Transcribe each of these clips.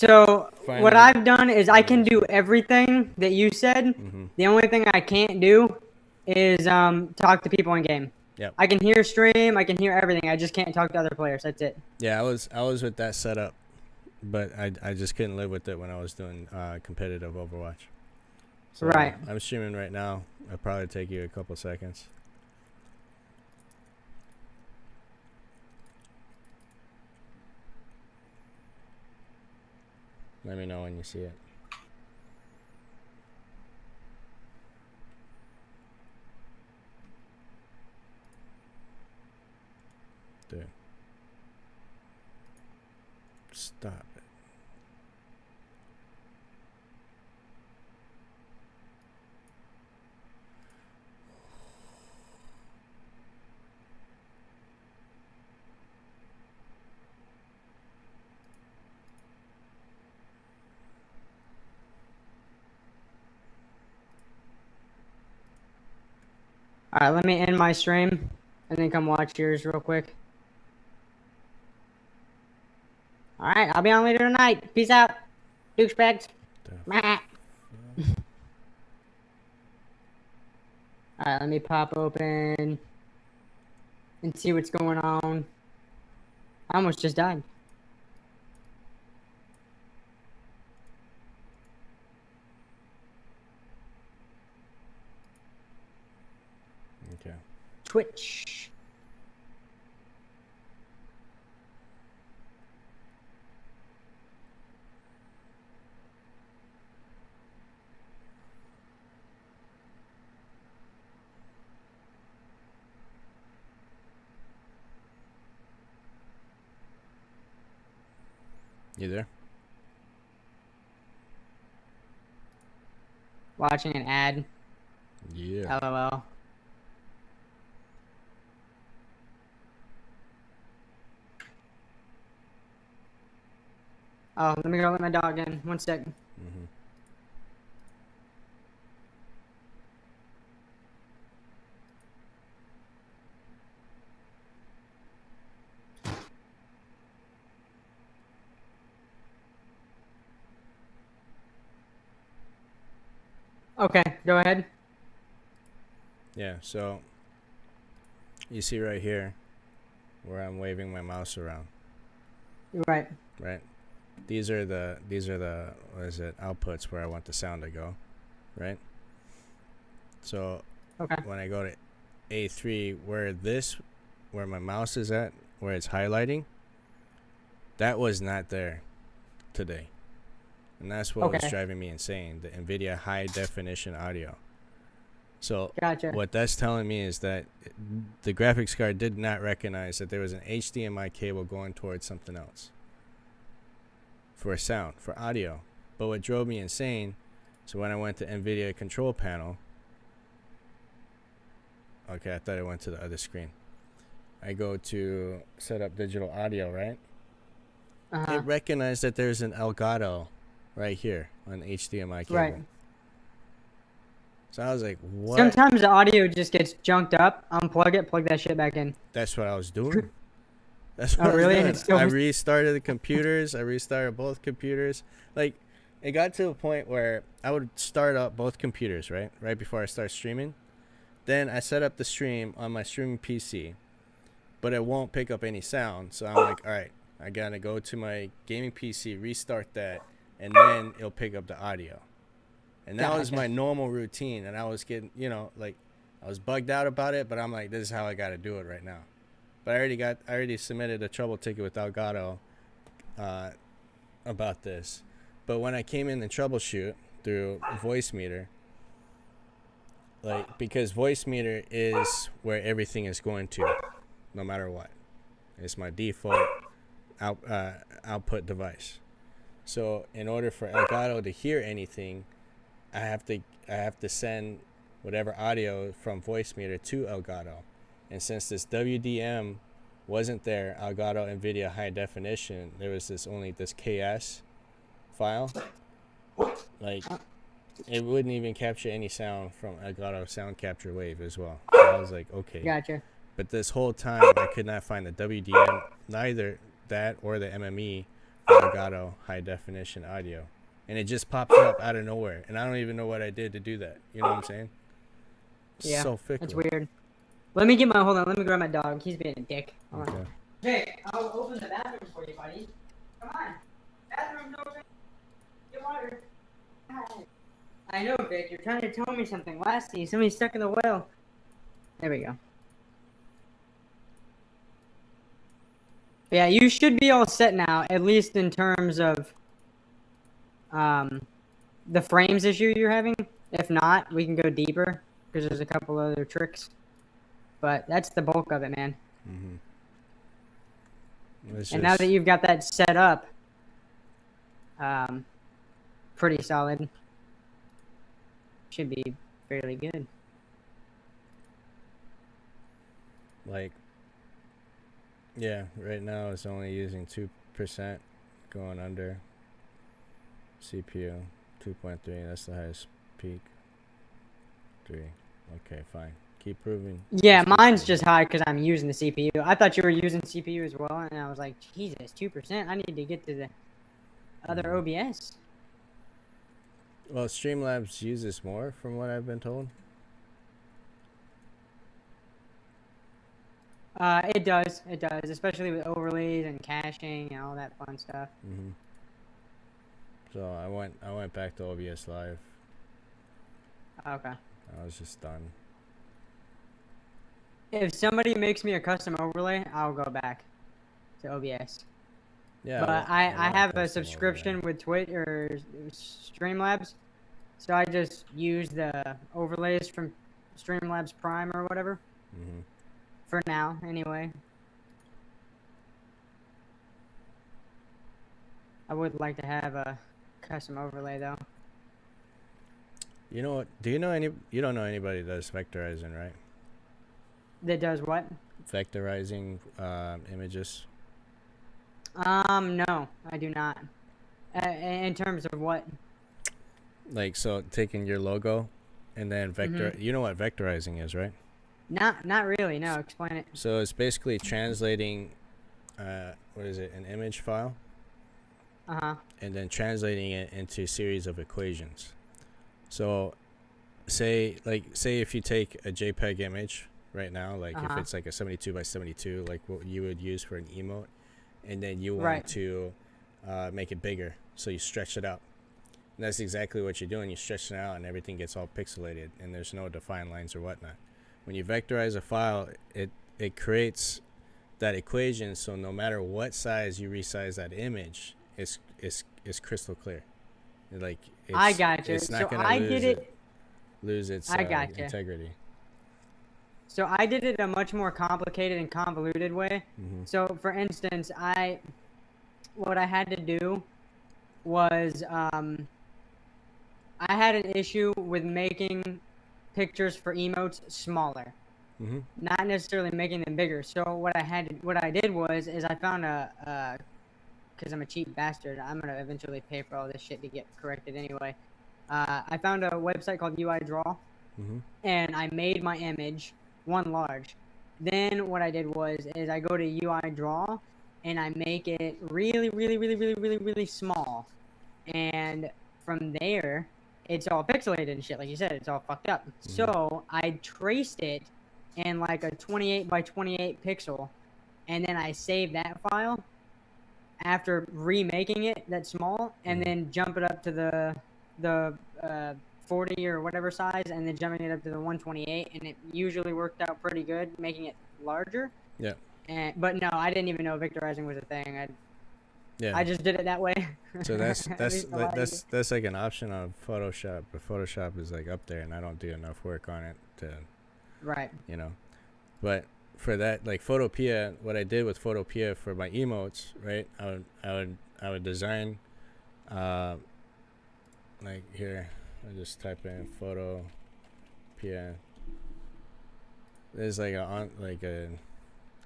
So Finally. what I've done is I can do everything that you said. Mm-hmm. The only thing I can't do is talk to people in game. Yep. I can hear stream, I can hear everything. I just can't talk to other players. That's it. Yeah, I was with that setup, but I just couldn't live with it when I was doing competitive Overwatch. So Right. I'm streaming right now. It'll probably take you a couple seconds. Let me know when you see it. Dude. Stop it. All right, let me end my stream and then come watch yours real quick. All right, I'll be on later tonight. Peace out, douchebags. All right, let me pop open and see what's going on. I almost just died. Okay. Twitch. You there? Watching an ad. Yeah. LOL. Oh, let me go let my dog in. 1 second. Mm-hmm. Okay, go ahead. Yeah, so you see right here where I'm waving my mouse around, Right. right? These are the what is it, outputs where I want the sound to go, right? So Okay. when I go to A3, where my mouse is at, where it's highlighting, that was not there today. And that's what was Okay. driving me insane, the NVIDIA high definition audio. So Gotcha. what that's telling me is that the graphics card did not recognize that there was an HDMI cable going towards something else for sound, for audio. But what drove me insane, so when I went to NVIDIA control panel, okay, I thought I went to the other screen. I go to set up digital audio, right? Uh-huh. It recognized that there's an Elgato right here on the HDMI cable. Right. So I was like, what? Sometimes the audio just gets junked up. Unplug it, plug that shit back in. That's what I was doing. That's what Oh, really? I And was it doing. I still restarted the computers. I restarted both computers. Like, it got to a point where I would start up both computers, right? Right before I start streaming. Then I set up the stream on my streaming PC, but it won't pick up any sound. So I'm like, all right, I gotta go to my gaming PC, restart that, and then it'll pick up the audio. And that was Gotcha. my normal routine. And I was getting, like, I was bugged out about it, but I'm like, this is how I gotta do it right now. But I already submitted a trouble ticket with Elgato about this. But when I came in and troubleshoot through Voicemeeter, like, because Voicemeeter is where everything is going to, no matter what. It's my default output device. So in order for Elgato to hear anything, I have to send whatever audio from Voicemeeter to Elgato. And since this WDM wasn't there, Elgato NVIDIA high definition, there was only this KS file. Like, it wouldn't even capture any sound from Elgato Sound Capture Wave as well. So I was like, okay. Gotcha. But this whole time, I could not find the WDM, neither that or the MME Elgato high definition audio, and it just pops up out of nowhere, and I don't even know what I did to do that. You know what I'm saying? Yeah, So fickle. that's weird. Let me grab my dog. He's being a dick. Hold on. Okay. Jake, I'll open the bathroom for you, buddy. Come on. Bathroom's open. Get water. God. I know, Vic. You're trying to tell me something. Lassie, somebody's stuck in the well. There we go. Yeah, you should be all set now, at least in terms of the frames issue you're having. If not, we can go deeper because there's a couple other tricks. But that's the bulk of it, man. Mm-hmm. And now that you've got that set up, pretty solid, should be fairly good. Like, yeah, right now it's only using 2% going under. CPU 2.3, that's the highest peak. 3. Okay, fine. Keep proving. Yeah, mine's just high because I'm using the CPU. I thought you were using CPU as well, and I was like, Jesus, 2%. I need to get to the other OBS. Well, Streamlabs uses more, from what I've been told. It does, especially with overlays and caching and all that fun stuff. Mm-hmm. So I went back to OBS Live. Okay. I was just done. If somebody makes me a custom overlay, I'll go back to OBS. Yeah. But I have a subscription with Twitch or Streamlabs, so I just use the overlays from Streamlabs Prime or whatever. Mm-hmm. For now, anyway. I would like to have a custom overlay though. You know what? You don't know anybody that does vectorizing, right? That does what? Vectorizing images. No, I do not. In terms of what? Like, so taking your logo and then vector. Mm-hmm. You know what vectorizing is, right? Not really. No, explain it. So it's basically translating, what is it? An image file. And then translating it into a series of equations. So, say if you take a JPEG image right now, like if it's like a 72 by 72, like what you would use for an emote, and then you want to make it bigger, so you stretch it out. And that's exactly what you're doing. You stretch it out, and everything gets all pixelated, and there's no defined lines or whatnot. When you vectorize a file, it creates that equation, so no matter what size you resize that image, it's crystal clear. Like, I got you. It's not So gonna I did it. lose its integrity. So I did it a much more complicated and convoluted way. Mm-hmm. So for instance, what I had to do was I had an issue with making pictures for emotes smaller, Mm-hmm. not necessarily making them bigger. So what I did was I found because I'm a cheap bastard, I'm gonna eventually pay for all this shit to get corrected anyway. I found a website called UI Draw, Mm-hmm. and I made my image one large. Then what I did was I go to UI Draw, and I make it really, really, really, really, really, really small, and from there, it's all pixelated and shit, like you said, it's all fucked up. Mm-hmm. So I traced it in like a 28 by 28 pixel, and then I saved that file after remaking it that small, and then jump it up to the 40 or whatever size, and then jumping it up to the 128, and it usually worked out pretty good, making it larger. Yeah. But no, I didn't even know vectorizing was a thing. Yeah. I just did it that way. So that's At least a lot easier. that's like an option on Photoshop, but Photoshop is like up there, and I don't do enough work on it to, Right. you know. But for that, like Photopea, what I did with Photopea for my emotes, right? I would design, like here, I just type in Photopea. There's like a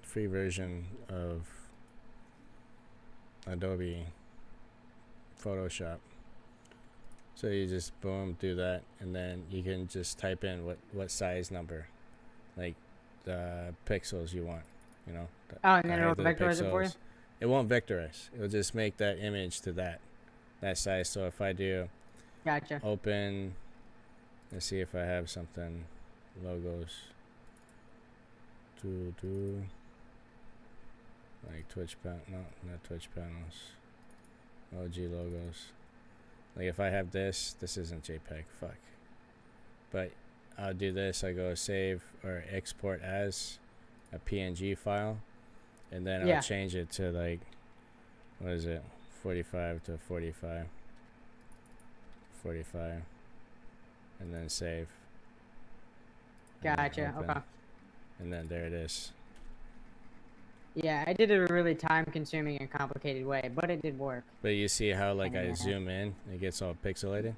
free version of Adobe Photoshop. So you just boom, do that, and then you can just type in what size number, like the pixels you want, you know. Oh, and then it'll vectorize it for you? It won't vectorize. It'll just make that image to that size. So if I do Gotcha. open, let's see if I have something, logos, do like Twitch panel, no, not Twitch panels, OG logos. Like if I have this isn't JPEG, fuck. But I'll do this, I go save or export as a PNG file, and then Yeah. I'll change it to like, what is it, 45 to 45, and then save. And then Gotcha. open, Okay. and then there it is. Yeah, I did it a really time-consuming and complicated way, but it did work. But you see how like I Yeah. zoom in, it gets all pixelated?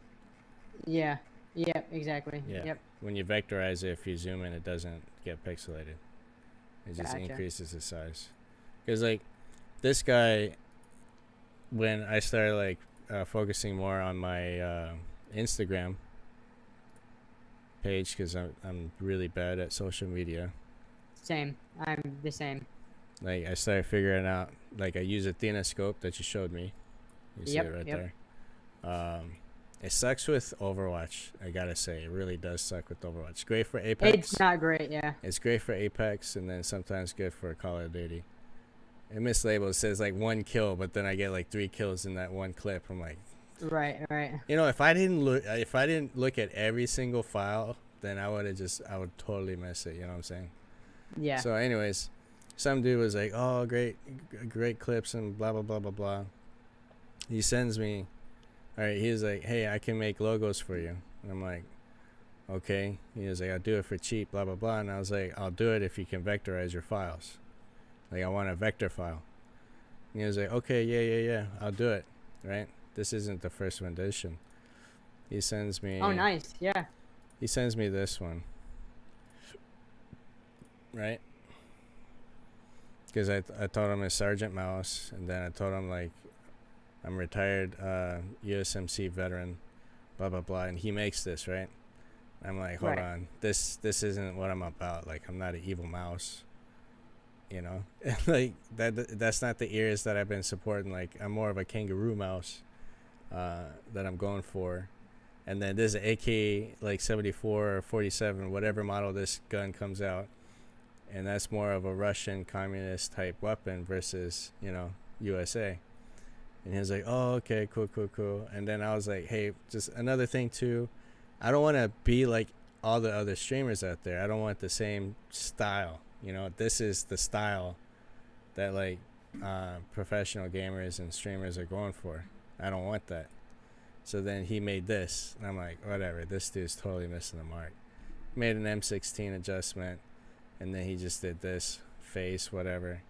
Yeah. Yep. Exactly. Yeah. Yep. When you vectorize it, if you zoom in, it doesn't get pixelated. It just Gotcha. increases the size. Because like this guy, when I started like focusing more on my Instagram page, because I'm really bad at social media. Same. I'm the same. Like I started figuring out, like I use Athena scope that you showed me. You see Yep, it right yep. there. It sucks with Overwatch. I gotta say, it really does suck with Overwatch. It's great for Apex. It's not great. Yeah. It's great for Apex, and then sometimes good for Call of Duty. It mislabeled, it says like 1 kill, but then I get like 3 kills in that one clip. I'm like, Right. Right. you know, if I didn't look at every single file, then I would totally miss it. You know what I'm saying? Yeah. So, anyways, some dude was like, "Oh, great clips and blah blah blah blah blah." He sends me, all right. He was like, "Hey, I can make logos for you." And I'm like, "Okay." He was like, "I'll do it for cheap, blah blah blah." And I was like, "I'll do it if you can vectorize your files. Like, I want a vector file." And he was like, "Okay, yeah, I'll do it." Right? This isn't the first rendition. He sends me. Oh, nice. Yeah. He sends me this one. Right? Because I told him it's Sergeant Mouse, and then I told him like I'm retired USMC veteran, blah blah blah, and he makes this, right? I'm like, hold Right. on, this isn't what I'm about. Like, I'm not an evil mouse, you know. Like that's not the ears that I've been supporting. Like, I'm more of a kangaroo mouse that I'm going for. And then this AK like 74 or 47, whatever model this gun comes out, and that's more of a Russian communist type weapon versus, you know, USA. And he was like, "Oh, okay, cool." And then I was like, "Hey, just another thing too, I don't want to be like all the other streamers out there. I don't want the same style. You know, this is the style that like professional gamers and streamers are going for. I don't want that." So then he made this, and I'm like, whatever, this dude's totally missing the mark. Made an M16 adjustment, and then he just did this face, whatever.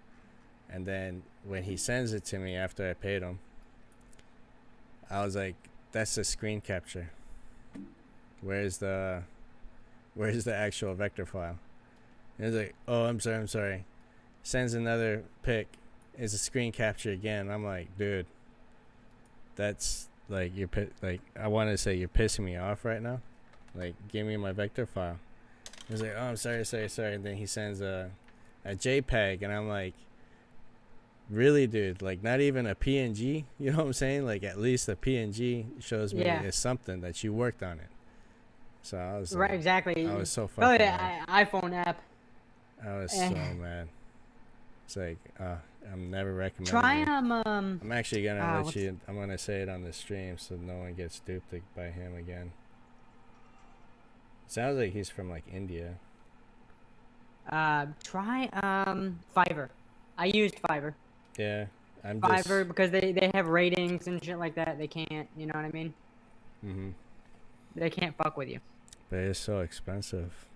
And then when he sends it to me after I paid him, I was like, that's a screen capture. Where's the actual vector file? And he's like, oh, I'm sorry. Sends another pic. It's a screen capture again. I'm like, dude, that's like, I want to say you're pissing me off right now. Like, give me my vector file. He's like, oh, I'm sorry. And then he sends a JPEG, and I'm like, really, dude? Like, not even a PNG? You know what I'm saying? Like, at least a PNG shows me Yeah. it's something that you worked on it. So I was Right. like, Exactly. I was so Oh, fucking yeah, iPhone app. I was so mad. It's like, I'm never recommending Try it. I'm actually gonna I'm gonna say it on the stream so no one gets duped by him again. Sounds like he's from like India. Try Fiverr. I used Fiverr. Yeah, I'm Fiverr because they have ratings and shit like that. They can't, you know what I mean? Mhm. They can't fuck with you. But it's so expensive.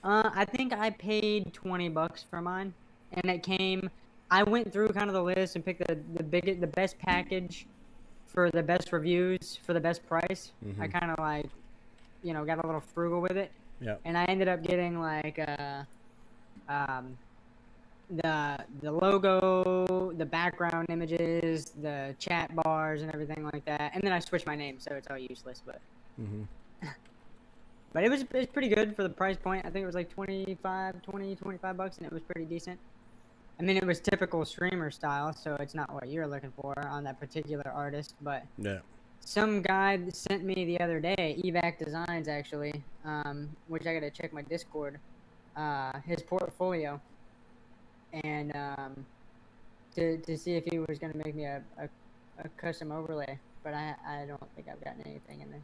I think I paid $20 for mine, and it came. I went through kind of the list and picked the best package for the best reviews for the best price. I kind of like, you know, got a little frugal with it. Yep. And I ended up getting like the logo, the background images, the chat bars, and everything like that. And then I switched my name, so it's all useless. But Mhm. but it was pretty good for the price point. I think it was like $25, and it was pretty decent. I mean, it was typical streamer style, so it's not what you're looking for on that particular artist. But Yeah. some guy sent me the other day, Evac Designs actually, which I gotta check my Discord, his portfolio, and to see if he was gonna make me a custom overlay. But I don't think I've gotten anything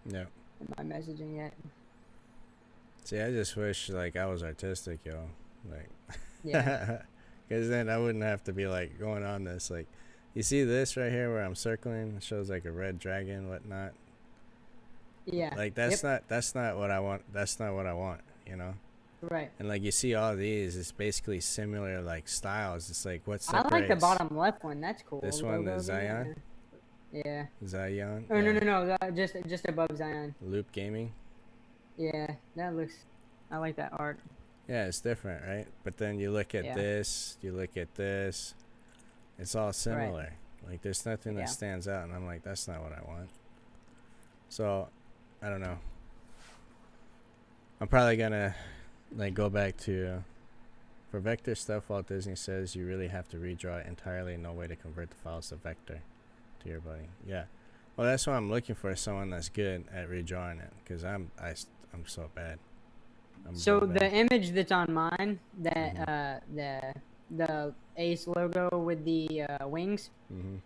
Yeah. in my messaging yet. See, I just wish like I was artistic, yo. Like, Yeah. because then I wouldn't have to be like going on this. Like, you see this right here where I'm circling? It shows like a red dragon, whatnot. Yeah. Like that's not what I want. That's not what I want, you know. Right. And like you see all these, it's basically similar like styles. It's like what I separates like the bottom left one. That's cool. this The one, the logo there. Zion, Yeah. Zion. Oh no, just above Zion. Loop Gaming. Yeah, that looks. I like that art. Yeah, it's different, right? But then you look at Yeah. this, you look at this. It's all similar. Like there's nothing Yeah. that stands out, and I'm like, that's not what I want. So, I don't know. I'm probably gonna like go back to for vector stuff. Walt Disney says you really have to redraw it entirely. No way to convert the files to vector. To your buddy, yeah. Well, that's what I'm looking for. Someone that's good at redrawing it, because I'm so bad. So real the bad. image that's on mine, that the Ace logo with the wings, Mhm.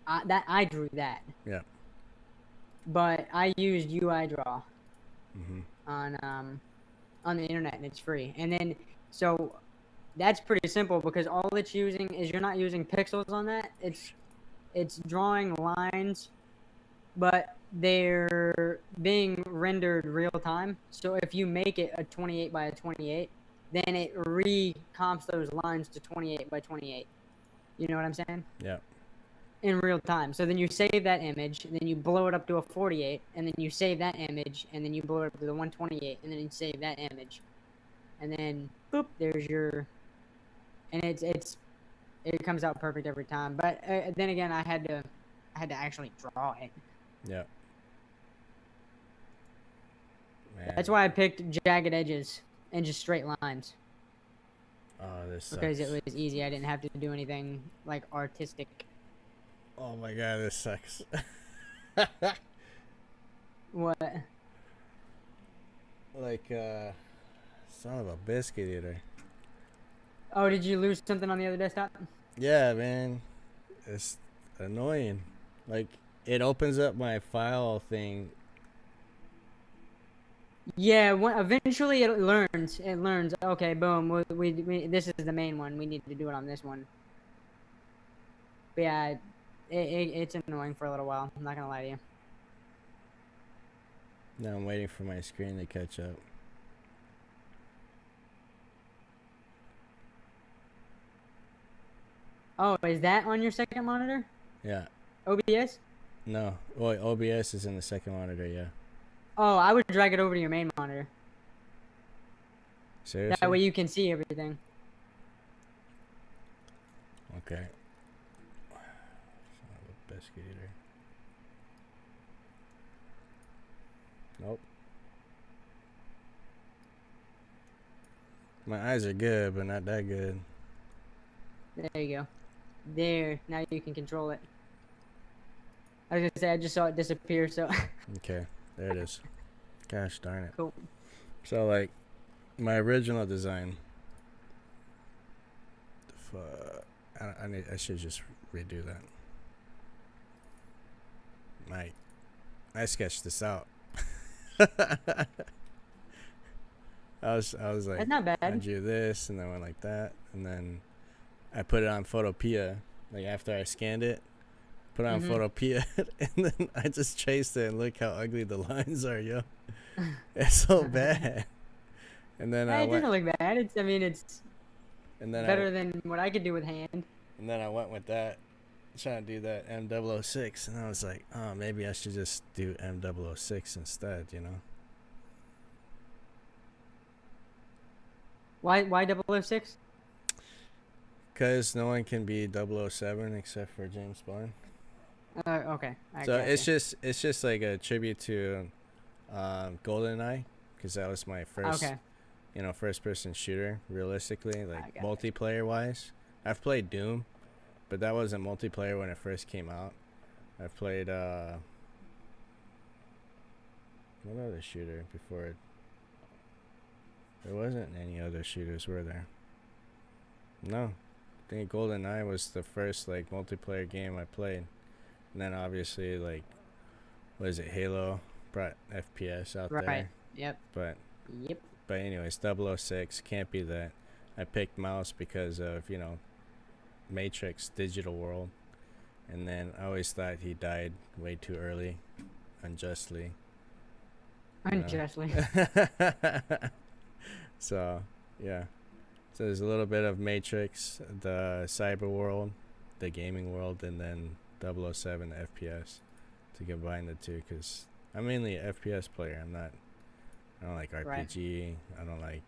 I drew that. Yeah. But I used UI Draw Mhm. on the internet, and it's free. And then so that's pretty simple because all it's using is you're not using pixels on that. It's drawing lines, but they're being rendered real time. So if you make it a 28 by a 28, then it recomps those lines to 28 by 28. You know what I'm saying? Yeah. In real time. So then you save that image, and then you blow it up to a 48, and then you save that image, and then you blow it up to the 128, and then you save that image, and then boop, there's your, and it comes out perfect every time. But then again, I had to actually draw it. Yeah. Man. That's why I picked jagged edges and just straight lines, Oh, this sucks. because it was easy. I didn't have to do anything like artistic. Oh my god, this sucks. What? Like, son of a biscuit eater. Oh, did you lose something on the other desktop? Yeah, man. It's annoying. Like, it opens up my file thing. Yeah, eventually it learns. It learns. Okay, boom. We this is the main one. We need to do it on this one. But yeah, it's annoying for a little while. I'm not gonna lie to you. Now I'm waiting for my screen to catch up. Oh, is that on your second monitor? Yeah. OBS? No. Well, OBS is in the second monitor, yeah. Oh, I would drag it over to your main monitor. Seriously? That way you can see everything. Okay. Son of a biscuit eater. Nope. My eyes are good, but not that good. There you go. There. Now you can control it. I was gonna say I just saw it disappear. So. Okay, there it is. Gosh darn it. Cool. So, like, my original design. I should just redo that. I sketched this out. I was like, That's not bad. I drew this and then went like that, and then I put it on Photopea. Like after I scanned it, put it on Photopea, and then I just traced it, and look how ugly the lines are, yo. It's so bad. And then I It went, doesn't look bad. It's and then better than what I could do with hand. and then I went with that, trying to do that M006, and I was like, oh, maybe I should just do M006 instead, you know? Why 006? Because no one can be 007 except for James Bond. Okay. I So gotcha. it's just like a tribute to GoldenEye, because that was my first Okay. you know, first person shooter, realistically, like got multiplayer wise. I've played Doom, but that wasn't multiplayer when it first came out. I've played what other shooter before it? There wasn't any other shooters, were there? No. I think GoldenEye was the first like multiplayer game I played. And then obviously like what is it, Halo brought FPS out Right. there. Yep. But Yep. anyways, 006 can't be that. I picked Mouse because of, you know, Matrix Digital World. And then I always thought he died way too early, unjustly. you know. Unjustly. So, yeah. So there's a little bit of Matrix, the cyber world, the gaming world, and then 007 FPS to combine the two. Because I'm mainly an FPS player. I don't like RPG. I don't like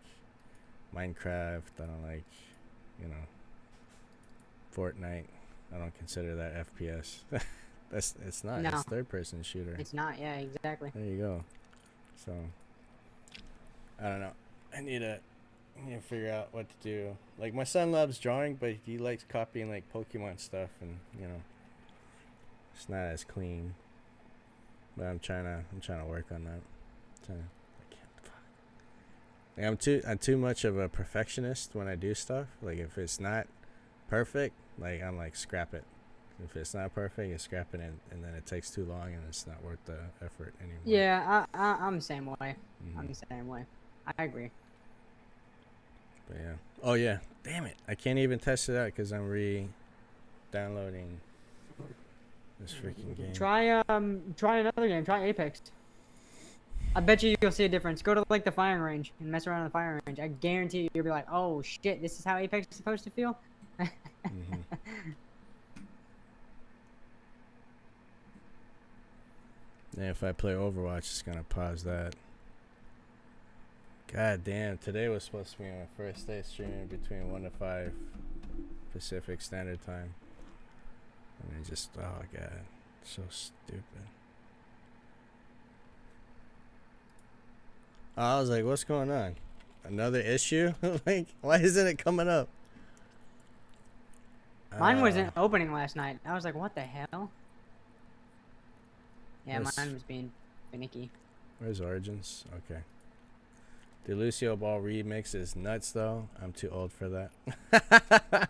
Minecraft. I don't like, you know, Fortnite. I don't consider that FPS. It's not. No. It's third person shooter. It's not. Yeah, exactly. There you go. So I don't know. I need to figure out what to do. Like my son loves drawing, but he likes copying like Pokemon stuff, and you know, it's not as clean. But I'm trying to work on that. Like, I'm too much of a perfectionist when I do stuff. Like if it's not perfect, like I'm like scrap it. If it's not perfect, you scrap it, and then it takes too long, and it's not worth the effort anymore. Yeah, I'm the same way. Mhm. I'm the same way. I agree. But yeah. Oh yeah. Damn it! I can't even test it out because I'm re-downloading this freaking game. Try another game. Try Apex. I bet you'll see a difference. Go to like the firing range and mess around in the firing range. I guarantee you'll be like, oh shit, this is how Apex is supposed to feel. Mhm. Yeah, if I play Overwatch, it's gonna pause that. God damn, today was supposed to be my first day streaming between 1 to 5 Pacific Standard Time. And it just, oh god, so stupid. I was like, what's going on? Another issue? Like, why isn't it coming up? Mine wasn't opening last night. I was like, what the hell? Yeah, Where's- mine was being finicky. Where's Origins? Okay. The Lucio Ball remix is nuts, though. I'm too old for that.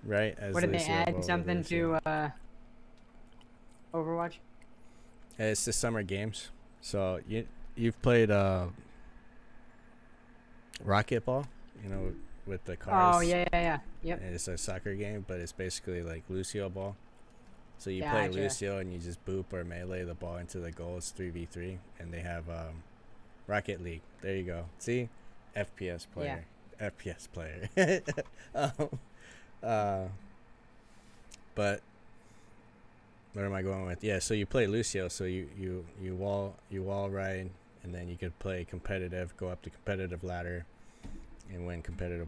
Right? As What did they Lucio add Ball something Lucio. to Overwatch? It's the summer games. So you've played Rocket Ball, you know, with the cars. Oh yeah. Yep. And it's a soccer game, but it's basically like Lucio Ball. So you play Gotcha. Lucio and you just boop or melee the ball into the goal. It's 3v3, and they have Rocket League. There you go. See, FPS player. Yeah. FPS player. But where am I going with? Yeah, so you play Lucio. So you wall ride, and then you could play competitive. Go up the competitive ladder, and win competitive.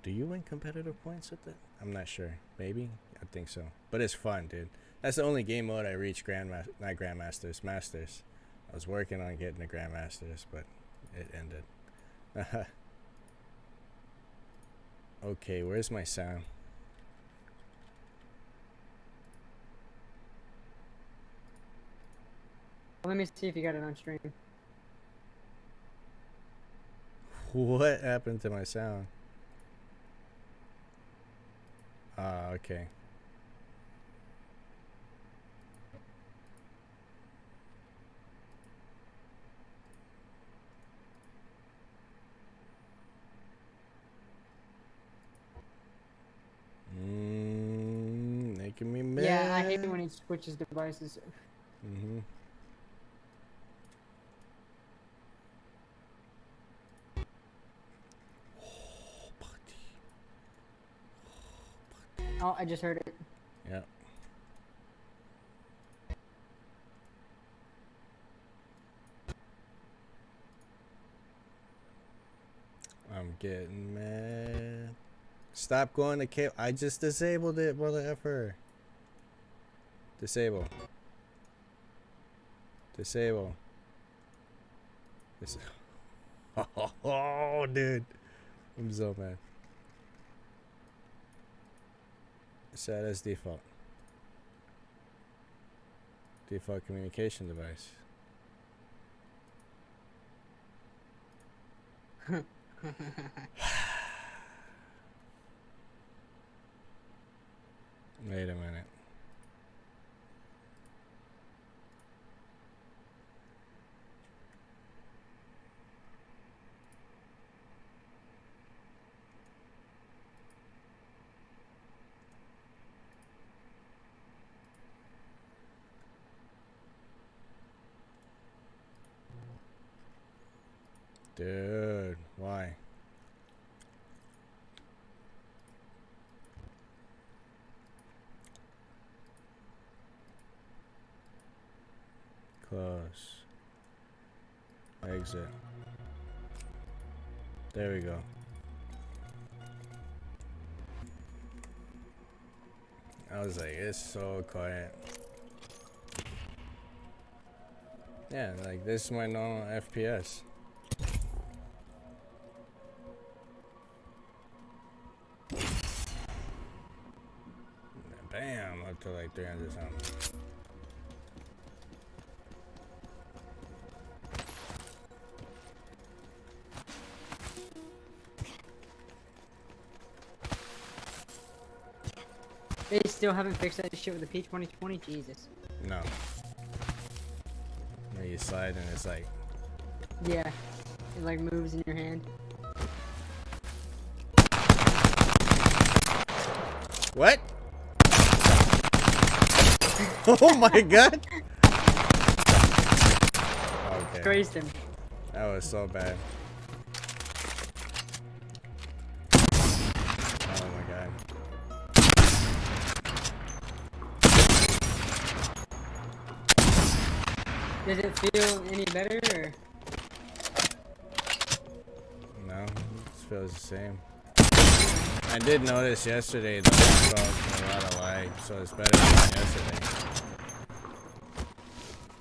Do you win competitive points with it? I'm not sure. Maybe. I think so. But it's fun, dude. That's the only game mode I reached Masters. I was working on getting the Grandmasters, but it ended. Okay, where's my sound? Let me see if you got it on stream. What happened to my sound? Okay. Making me mad. Yeah, I hate it when it switches devices. Mm-hmm. Oh, I just heard it. Yeah. I'm getting mad. Stop going to cable. I just disabled it, brother effer. Disable. Disable. Oh, dude. I'm so mad. Set as default. Default communication device. Wait a minute. Dude, why? Close. Exit. There we go. I was like, it's so quiet. Yeah, like this is my normal FPS. Bam, up to like 300 something. They still haven't fixed that shit with the P2020? Jesus. No. When you slide and it's like, Yeah. It like moves in your hand. what? Oh my god! Okay. Grazed him. That was so bad. Oh my god. Does it feel any better or? No, it feels the same. I did notice yesterday though, I felt a lot of lag, so it's better than yesterday.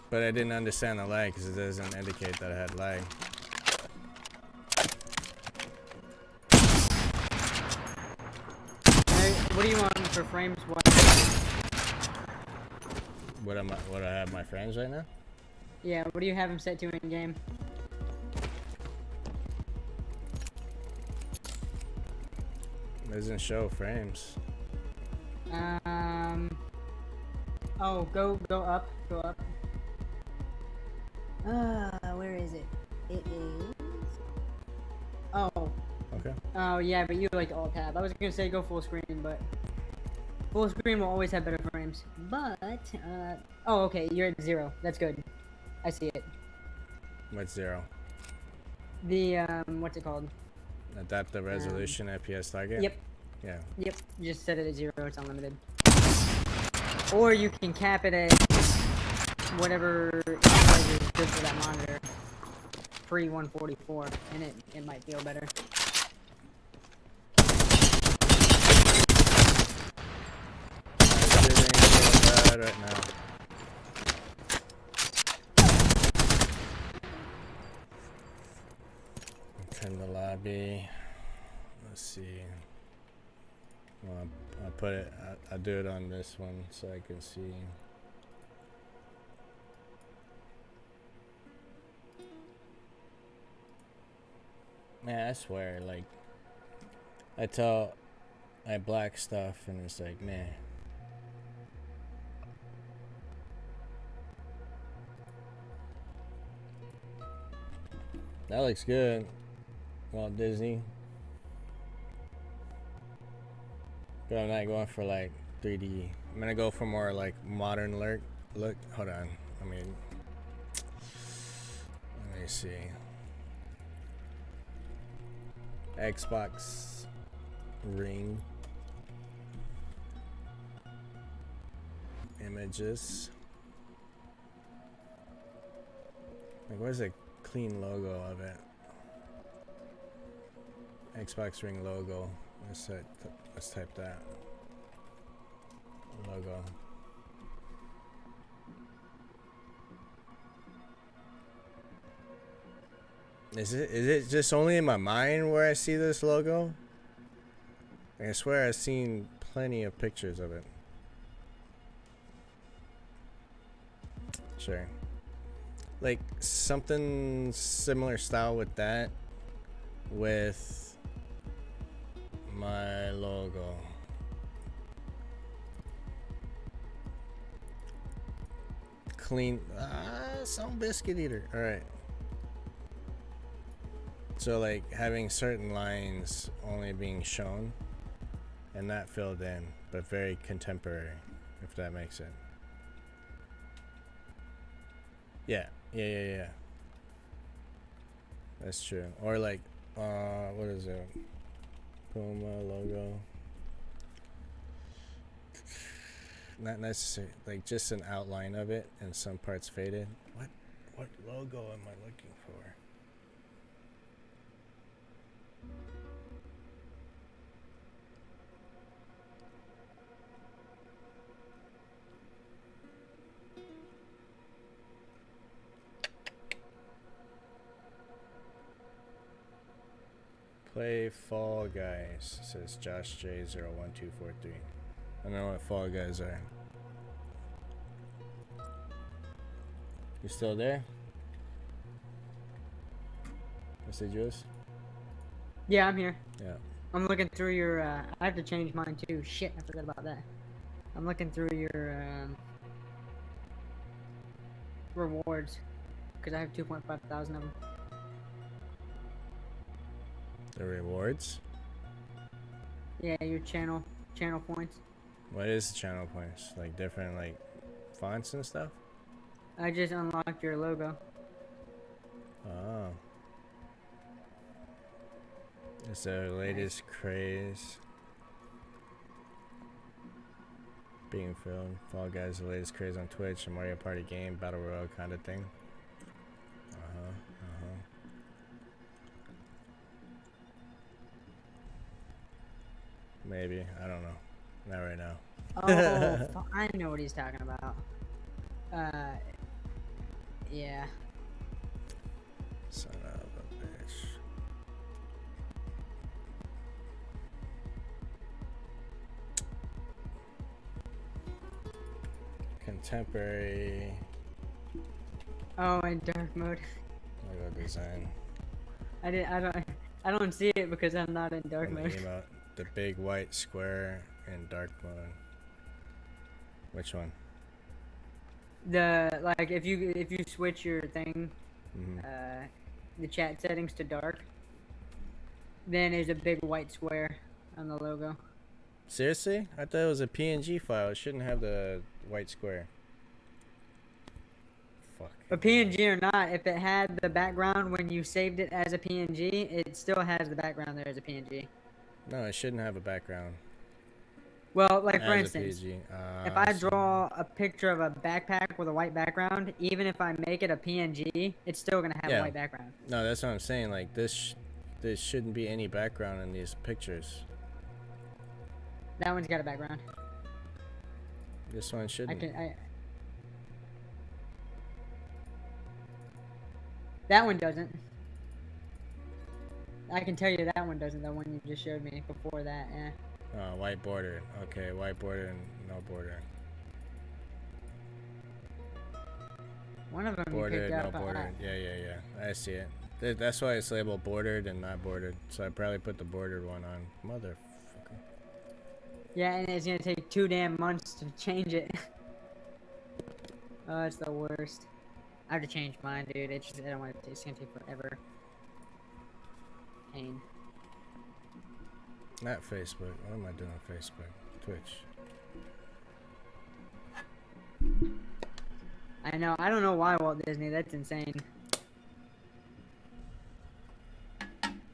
But I didn't understand the lag because it doesn't indicate that I had lag. Hey, what do you want for frames? What I have my friends right now? Yeah, what do you have him set to in game? It doesn't show frames. Oh, go up, go up. Where is it? It is. Oh. Okay. Oh yeah, but you like alt tab. I was gonna say go full screen, but full screen will always have better frames. But oh okay, you're at 0. That's good. I see it. What's 0? The what's it called? Adaptive resolution FPS target? Yep. Yeah. Yep. Just set it at 0. It's unlimited. Or you can cap it at whatever is good for that monitor. Pre 144, and it might feel better. Bad right now. Turn the lobby. Let's see. Well, I'll put it. I'll do it on this one so I can see. Man, I swear, like, I black stuff and it's like, man. That looks good. Walt Disney. But I'm not going for like 3D. I'm gonna go for more like modern look. Hold on. Let me see. Xbox ring images. Like, where's the clean logo of it? Xbox ring logo. Let's type that logo. Is it just only in my mind where I see this logo? I swear I've seen plenty of pictures of it. Sure. Like something similar style with that, with my logo. Clean, some biscuit eater. All right. So like having certain lines only being shown and not filled in, but very contemporary, if that makes sense. Yeah. That's true. Or like, what is it? Puma logo. Not necessarily, like just an outline of it and some parts faded. What logo am I looking for? Play Fall Guys, says Josh J01243. I don't know what Fall Guys are. You still there? Mr. Juice? Yeah, I'm here. Yeah. I'm looking through your, I have to change mine too. Shit, I forgot about that. I'm looking through your, rewards. Because I have 2.5 thousand of them. The rewards? Yeah, your channel points. What is the channel points? Like different like fonts and stuff? I just unlocked your logo. Oh. It's the latest craze being filmed. Fall Guys, the latest craze on Twitch, a Mario Party game, Battle Royale kind of thing. Maybe. I don't know. Not right now. Oh, I know what he's talking about. Yeah. Son of a bitch. Contemporary Oh, in dark mode. logo design. I don't see it because I'm not in dark mode. Emote. The big white square in dark mode. Which one? The like if you switch your thing, the chat settings to dark, then there's a big white square on the logo. Seriously? I thought it was a PNG file. It shouldn't have the white square. Fuck. A PNG or not, if it had the background when you saved it as a PNG, it still has the background there as a PNG. No, it shouldn't have a background. Well, like for As a instance, PNG. if I draw a picture of a backpack with a white background, even if I make it a PNG, it's still gonna have a white background. No, that's what I'm saying. Like this shouldn't be any background in these pictures. That one's got a background. This one shouldn't. That one doesn't. I can tell you that one doesn't. The one you just showed me before that, yeah. White border. Okay, white border and no border. One of them Bordered, you picked no up. border. Yeah. I see it. That's why it's labeled bordered and not bordered. So I probably put the bordered one on. Motherfucker. Yeah, and it's gonna take 2 damn months to change it. Oh, it's the worst. I have to change mine, dude. I don't want it. It's gonna take forever. Pain. Not Facebook. What am I doing on Facebook? Twitch. I know. I don't know why Walt Disney. That's insane.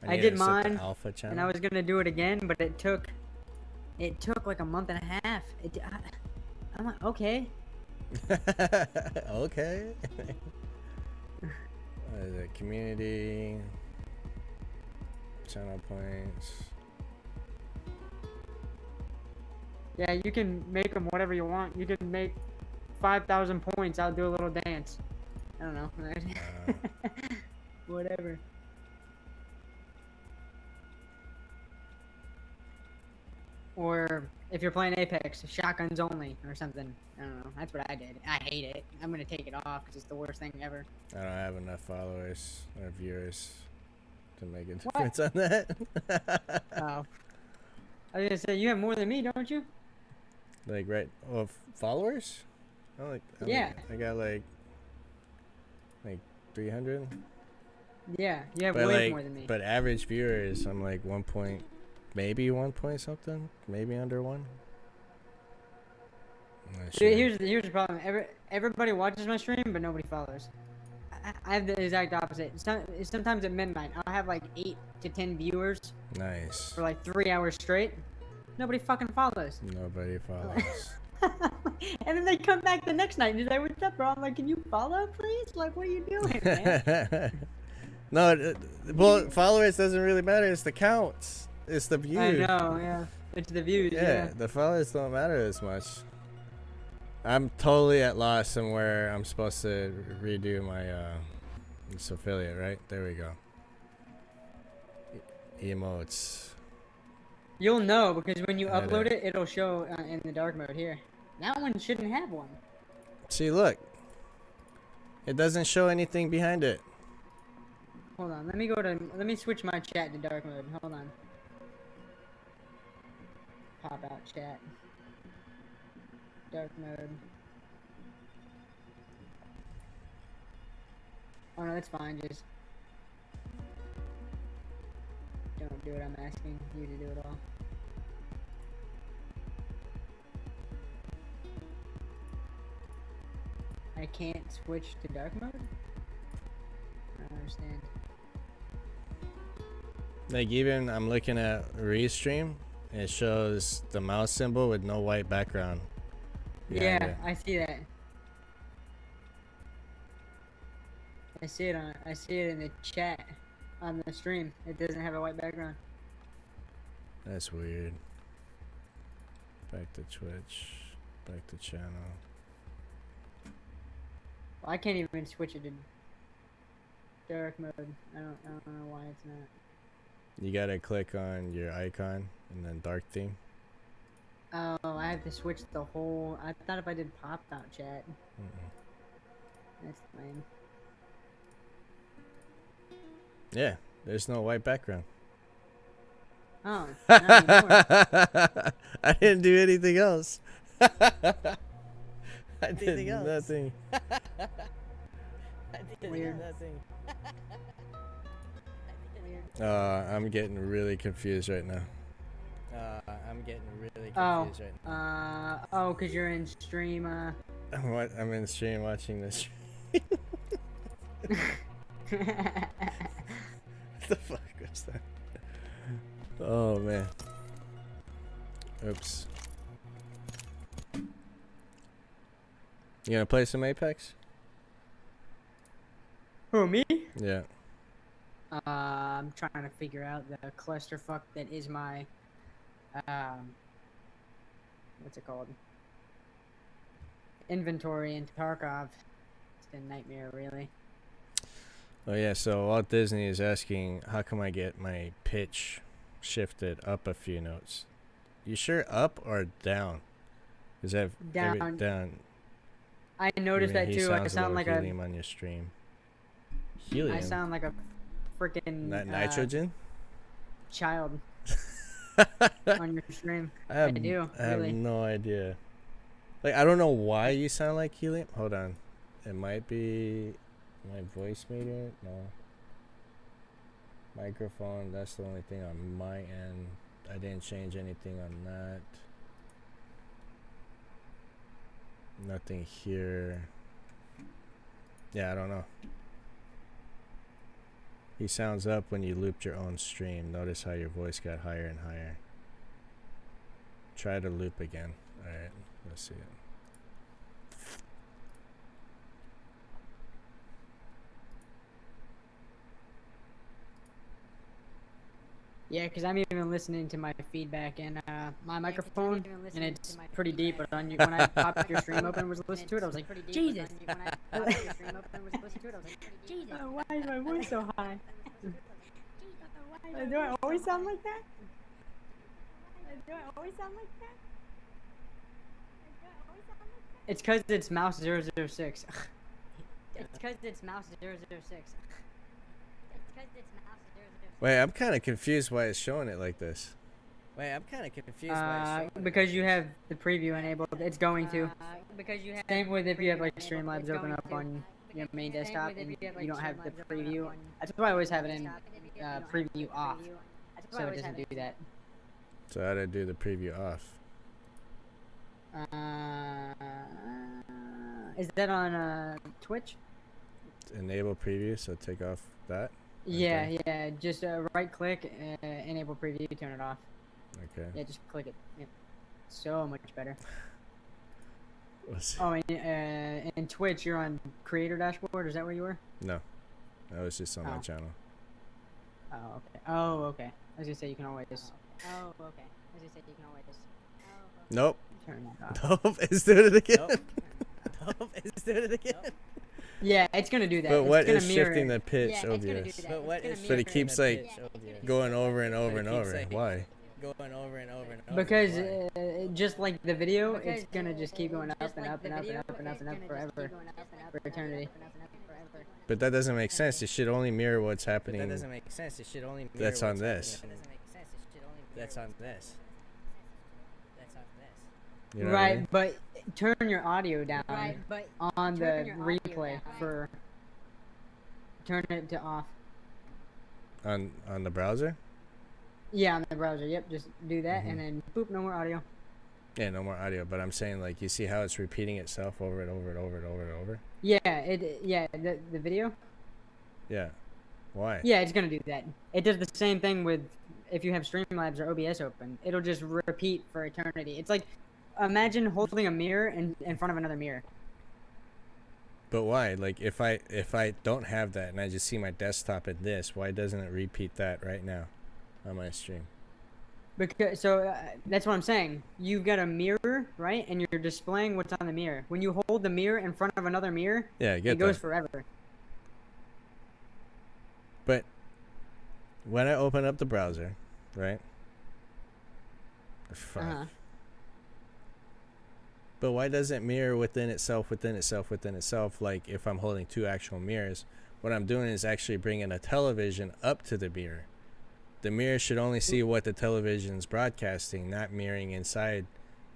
I did mine, Alpha channel. and I was gonna do it again, but it took like a month and a half. I'm like, okay. Okay. What is it? Community. Channel points. Yeah, you can make them whatever you want. You can make 5,000 points. I'll do a little dance. I don't know. Whatever. Or if you're playing Apex, shotguns only or something. I don't know. That's what I did. I hate it. I'm gonna take it off because it's the worst thing ever. I don't have enough followers or viewers to make a What? difference on that. Oh. I was gonna say you have more than me, don't you? Like right? Oh, followers? Yeah. I got like 300. Yeah, you have But way like, more than me. but average viewers, I'm like 1 point, maybe 1 point something, maybe under 1. I'm not sure. Dude, here's the problem. Everybody watches my stream, but nobody follows. I have the exact opposite. Sometimes at midnight, I'll have like 8 to 10 viewers Nice. for like 3 hours straight. Nobody fucking follows. Nobody follows. And then they come back the next night and they're like, "What's up, bro?" I'm like, "Can you follow, please? Like, what are you doing, man?" No, well, followers doesn't really matter. It's the counts. It's the views. I know, yeah. It's the views, yeah. The followers don't matter as much. I'm totally at loss on where I'm supposed to redo my this affiliate, right? There we go. Emotes. You'll know because when you Edit. upload it, it'll show in the dark mode here. That one shouldn't have one. See, look. It doesn't show anything behind it. Hold on, let me switch my chat to dark mode. Hold on. Pop out chat. Dark mode. Oh no, that's fine, just don't do what I'm asking you to do it all. I can't switch to dark mode? I don't understand. Like even I'm looking at Restream, it shows the mouse symbol with no white background. behind Yeah, it. I see that. I see it in the chat on the stream. It doesn't have a white background. That's weird. Back to Twitch. Back to channel. Well, I can't even switch it to dark mode. I don't know why it's not. You gotta click on your icon and then dark theme. Oh, I have to switch the whole. I thought if I did pop out chat. That's lame. Yeah, there's no white background. Oh, not anymore. I didn't do anything else. I did Anything else? nothing. Weird. nothing. Weird. I'm getting really confused right now. I'm getting really Oh, confused right now. oh, cause you're in stream. I'm in stream watching this. What the fuck was that? Oh man. Oops. You gonna play some Apex? Who, me? Yeah. I'm trying to figure out the clusterfuck that is my, what's it called? Inventory in Tarkov. It's a nightmare, really. Oh yeah, so Walt Disney is asking how come I get my pitch shifted up a few notes. You sure up or down? Is that Down. down? I noticed that He too. I sounds sound like a, helium on your stream. Helium? I sound like a freaking nitrogen? child on your stream. I do, have really. no idea. Like I don't know why you sound like helium. Hold on. It might be my voice meter. No. Microphone. That's the only thing on my end. I didn't change anything on that. Nothing here. Yeah, I don't know. He sounds up when you looped your own stream. Notice how your voice got higher and higher. Try to loop again. Alright, let's see it. Yeah, because I'm even listening to my feedback and my microphone, and it's pretty deep. But on you, when I popped your stream open and was listening to it, I was like, Jesus! Why is my voice so high? Do I always sound like that? Do I always sound like that? It's because it's mouse 006. It's because it's mouse 006. Wait, I'm kind of confused why it's showing it like this. Because you have the preview enabled. It's going to. Same with if you have like Streamlabs open up on your main desktop and you don't have the preview. That's why I always have it in preview off, so it doesn't do that. So how do I do the preview off? Is that on Twitch? Enable preview, so take off that. Yeah, yeah. Just right click, enable preview, turn it off. Okay. Yeah, just click it. Yeah. So much better. Let's see. Oh, and in Twitch, you're on creator dashboard. Is that where you were? No, that was just on my channel. Oh, okay. Oh, okay. I was gonna say you can always. Nope. Turn that off. Nope. It's doing it again. Yeah, it's gonna do that. But It's what gonna is mirror shifting it. the pitch OBS? But it keeps like going over and over and over. Why? Because just like the video, it's gonna just keep going up and up and up and up and up and up forever, for eternity. But that doesn't make sense. It should only mirror what's happening. That's on this. You know what I Right, mean? but turn your audio down on the replay for. Turn it to off. On the browser? Yeah, on the browser. Yep, just do that, and then boop, no more audio. Yeah, no more audio. But I'm saying, like, you see how it's repeating itself over and over and over and over and over? Yeah, the video. Yeah. Why? Yeah, it's gonna do that. It does the same thing with if you have Streamlabs or OBS open. It'll just repeat for eternity. It's like, imagine holding a mirror in front of another mirror. But why? Like, if I don't have that and I just see my desktop in this, why doesn't it repeat that right now on my stream? Because that's what I'm saying. You've got a mirror, right? And you're displaying what's on the mirror. When you hold the mirror in front of another mirror, Yeah, I get it goes that. forever. But when I open up the browser, right? Fuck. Uh-huh. But why does it mirror within itself, like if I'm holding two actual mirrors? What I'm doing is actually bringing a television up to the mirror. The mirror should only see what the television's broadcasting, not mirroring inside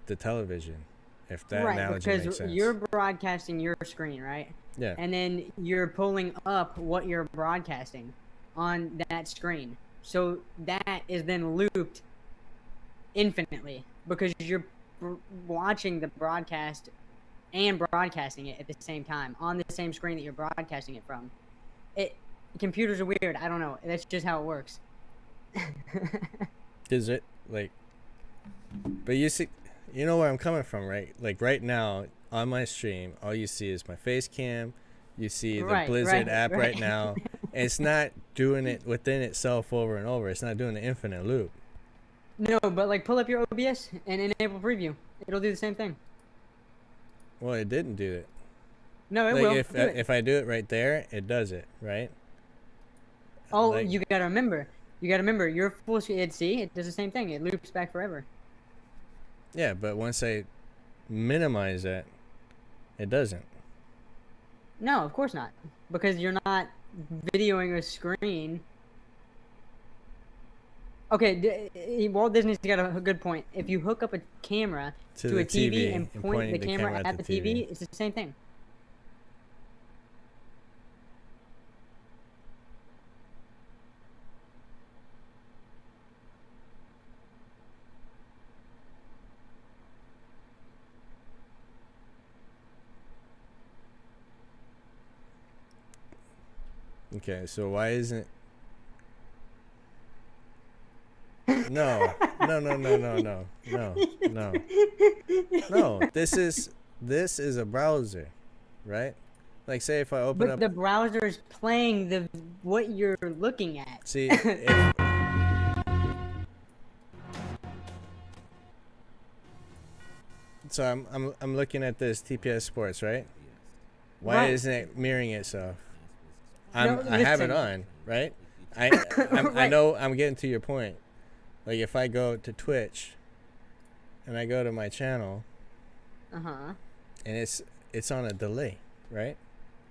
the television. If that Right, analogy makes because sense. you're broadcasting your screen, right? Yeah. And then you're pulling up what you're broadcasting on that screen. So that is then looped infinitely because you're watching the broadcast and broadcasting it at the same time on the same screen that you're broadcasting it from. Computers are weird. I don't know. That's just how it works. Is it like? But you see, you know where I'm coming from, right? Like right now on my stream, all you see is my face cam. You see the Blizzard app right now. And it's not doing it within itself over and over. It's not doing the infinite loop. No, but like pull up your OBS and enable preview. It'll do the same thing. Well, it didn't do it. No, it Like will. if I do it right there, it does it, right? Oh, like- you gotta remember. Your full screen. See, it does the same thing. It loops back forever. Yeah, but once I minimize it, it doesn't. No, of course not. Because you're not videoing a screen. Okay, Walt Disney's got a good point. If you hook up a camera To to the a TV TV and and point pointing the the camera camera at the TV, it's the same thing. Okay, so why isn't? No. This is a browser, right? Like, say if I open But up. the browser is playing what you're looking at. See, so I'm looking at this TPS Sports, right? Why Right. isn't it mirroring itself? I No, have it listen. on, right? I Right. know I'm getting to your point. Like if I go to Twitch, and I go to my channel, Uh-huh. and it's on a delay, right?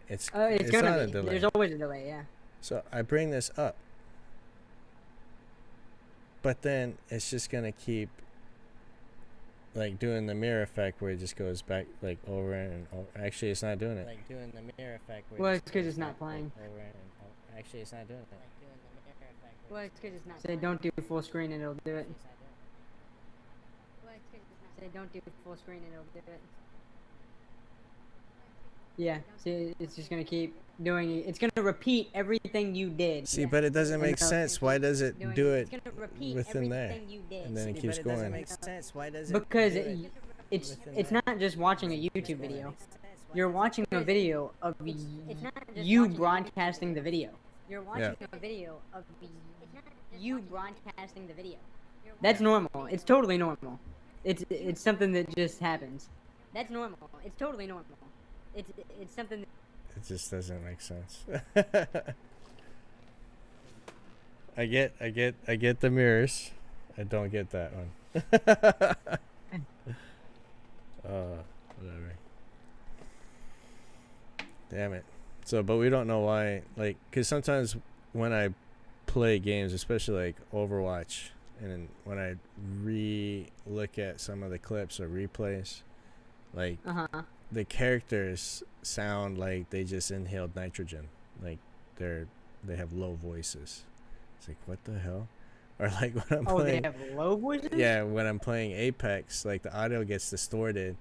It's It's on gonna a be. delay. There's always a delay, yeah. So I bring this up, but then it's just gonna keep like doing the mirror effect where it just goes back like over and over. Actually, it's not doing it. Like doing the mirror effect. Well, it's because it's not playing. Over and over. Actually, it's not doing it. Well, it's because it's not. Say don't do full screen and it'll do it. Say don't do full screen and it'll do it. Yeah. See, it's just gonna keep doing it. It's gonna repeat everything you did. See, but it doesn't make sense. Why does it do it It's gonna repeat within there? everything you did. And then it See, keeps but it doesn't going. make sense. Why does it Because do it it's within it's there? not just watching a YouTube video. You're watching a video of It's not just you watching a broadcasting the video. You're watching a video of you broadcasting the video. That's normal. It's totally normal. It's something that just happens. That's normal. It's totally normal. It's something that It just doesn't make sense. I get the mirrors. I don't get that one. Whatever. Damn it. So, but we don't know why, like, because sometimes when I play games, especially like Overwatch, and when I look at some of the clips or replays, like, the characters sound like they just inhaled nitrogen. Like, they have low voices. It's like, what the hell? Or like when I'm playing, they have low voices? yeah, when I'm playing Apex, like the audio gets distorted,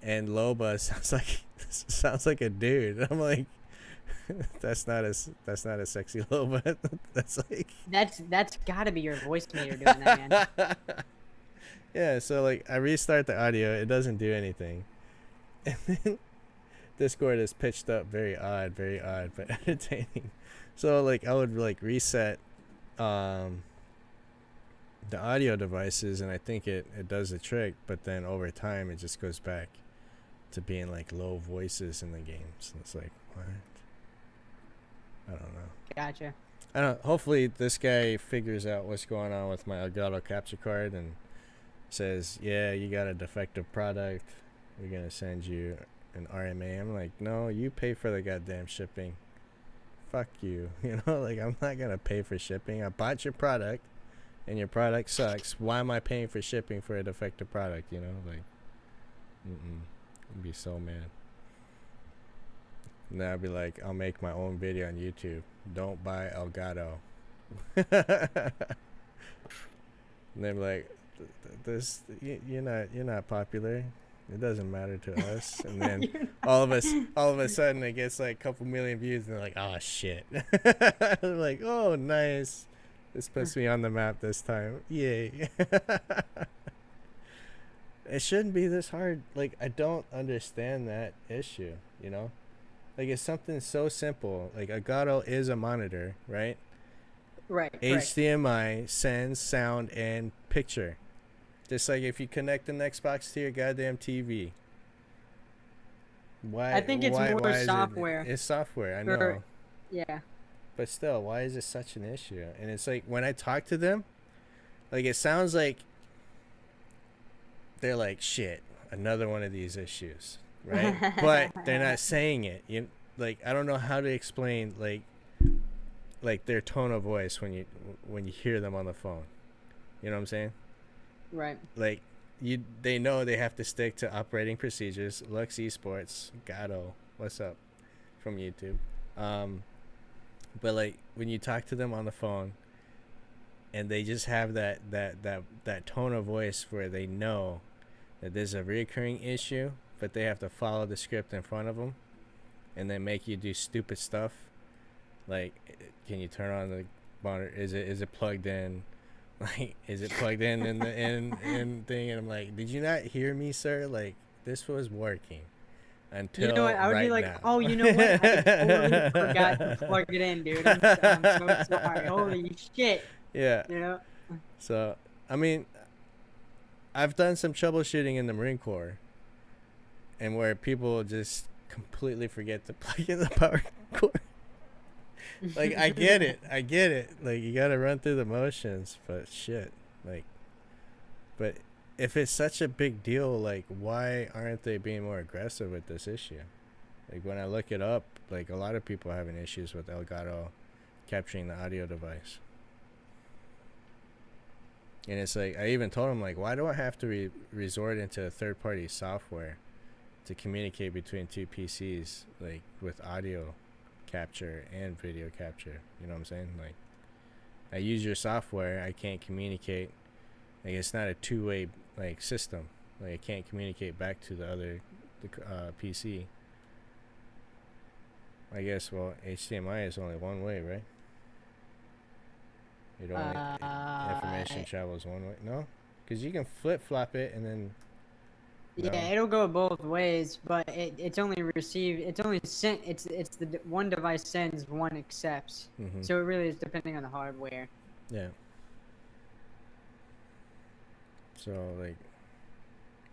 and Loba sounds like a dude. I'm like, that's not a sexy Loba. That's like That's gotta be your voice meter doing that, man. yeah. So like I restart the audio, it doesn't do anything, and then Discord is pitched up very odd, but entertaining. So like I would like reset the audio devices, and I think it does the trick, but then over time it just goes back to being like low voices in the games, and it's like, what? I don't know. Gotcha. Hopefully this guy figures out what's going on with my Elgato capture card and says, yeah, you got a defective product, we're gonna send you an RMA. I'm like, no, you pay for the goddamn shipping. Fuck you. You know, like, I'm not gonna pay for shipping. I bought your product and your product sucks. Why am I paying for shipping for a defective product? You know, like, I'd be so mad. And then I'd be like, I'll make my own video on YouTube. Don't buy Elgato. And they're like, you're not popular. It doesn't matter to us. And then all of a sudden it gets like a couple million views, and they're like, oh shit. They're like, oh nice. This puts me on the map this time. Yay. It shouldn't be this hard. Like, I don't understand that issue, you know? Like, it's something so simple. Like, Elgato is a monitor, right? Right. HDMI sends sound and picture. Just like if you connect an Xbox to your goddamn TV. Why? I think it's more is software. It's software, I know. Yeah. But still, why is it such an issue? And it's like, when I talk to them, like, it sounds like they're like, shit, another one of these issues, right? But they're not saying it. Like, I don't know how to explain like their tone of voice when you hear them on the phone. You know what I'm saying? Right. Like, they know they have to stick to operating procedures. Lux Esports, Gato, what's up, from YouTube. But like, when you talk to them on the phone, and they just have that tone of voice where they know that there's a recurring issue, but they have to follow the script in front of them, and they make you do stupid stuff. Like, can you turn on the monitor? Is it plugged in? Like, is it plugged in the in thing? And I'm like, did you not hear me, sir? Like, this was working until You know what? I would right be like, now. oh, you know what? I totally forgot to plug it in, dude. I'm so sorry. Holy shit. Yeah. You know? So, I mean, I've done some troubleshooting in the Marine Corps, and where people just completely forget to plug in the power cord. Like, I get it. Like, you gotta run through the motions, but shit. Like, but if it's such a big deal, like why aren't they being more aggressive with this issue? Like when I look it up, like a lot of people are having issues with Elgato capturing the audio device. And it's like, I even told him, like, why do I have to resort into third-party software to communicate between two PCs, like, with audio capture and video capture? You know what I'm saying? Like, I use your software, I can't communicate. Like, it's not a two-way, like, system. Like, I can't communicate back to the PC. I guess, well, HDMI is only one way, right? It only information travels one way. No, because you can flip flop it and then. Yeah, No. it'll go both ways, but it's only received. It's only sent. It's one device sends, one accepts. Mm-hmm. So it really is depending on the hardware. Yeah. So like,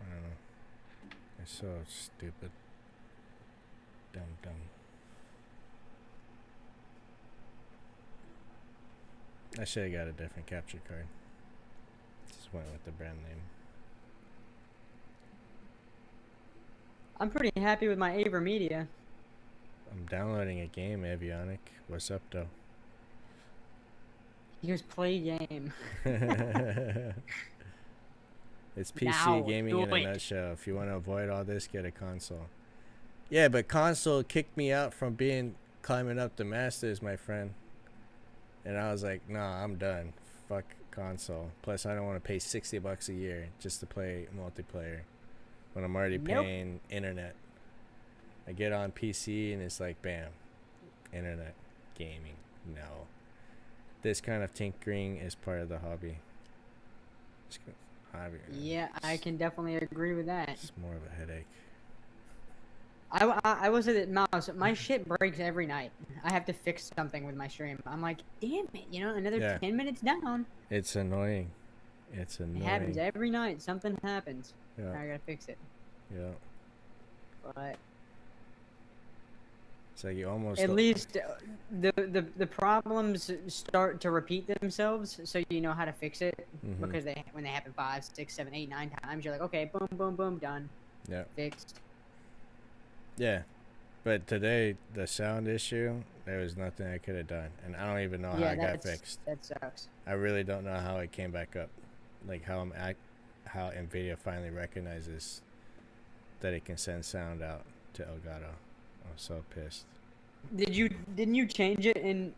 I don't know. It's so stupid. Dumb. I should have got a different capture card. Just went with the brand name. I'm pretty happy with my AverMedia. I'm downloading a game, Avionic. What's up, though? You just play game. It's PC Now, gaming do in a it. nutshell. If you want to avoid all this, get a console. Yeah, but console kicked me out from climbing up the Masters, my friend. And I was like, nah, I'm done. Fuck console. Plus, I don't want to pay $60 a year just to play multiplayer when I'm already Nope. paying internet. I get on PC and it's like, bam, internet gaming. No. This kind of tinkering is part of the hobby. Yeah, I can definitely agree with that. It's more of a headache. I was at it, Mouse. My shit breaks every night. I have to fix something with my stream. I'm like, damn it, another Yeah. 10 minutes down. It's annoying. It's annoying. It happens every night. Something happens. Yeah. I gotta fix it. Yeah. But It's like you almost. at least the problems start to repeat themselves, so you know how to fix it. Mhm. Because when they happen 5, 6, 7, 8, 9 times, you're like, okay, boom, boom, boom, done, Yeah. fixed. Yeah. But today, the sound issue, there was nothing I could have done. And I don't even know how Yeah, it got fixed. that sucks. I really don't know how it came back up. Like how how NVIDIA finally recognizes that it can send sound out to Elgato. I'm so pissed. Didn't you change it in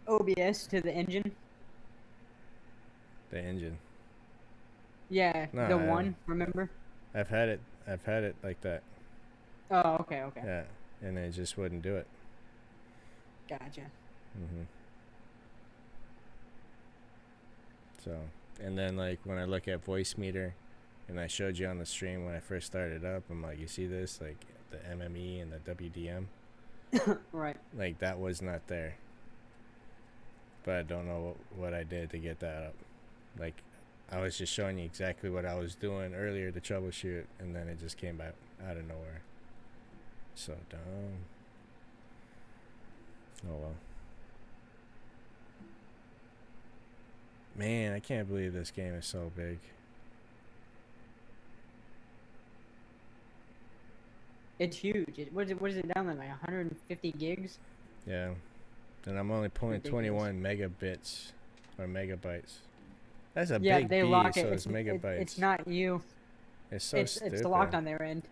OBS to the engine? The engine. Yeah, No, the I one. Remember? I've had it like that. Oh, okay. Yeah. And it just wouldn't do it. Gotcha. Mhm. So, and then like when I look at voice meter, and I showed you on the stream when I first started up, I'm like, you see this, like the MME and the WDM, Right. like that was not there. But I don't know what I did to get that up. Like, I was just showing you exactly what I was doing earlier to troubleshoot, and then it just came back out of nowhere. So dumb. Oh well. Man, I can't believe this game is so big. It's huge. What is it down there, like 150 gigs? Yeah. And I'm only pulling Ridiculous. 21 megabits or megabytes. That's a Yeah, big they B, lock so it. it's megabytes. It's not you. It's so stupid. It's locked on their end.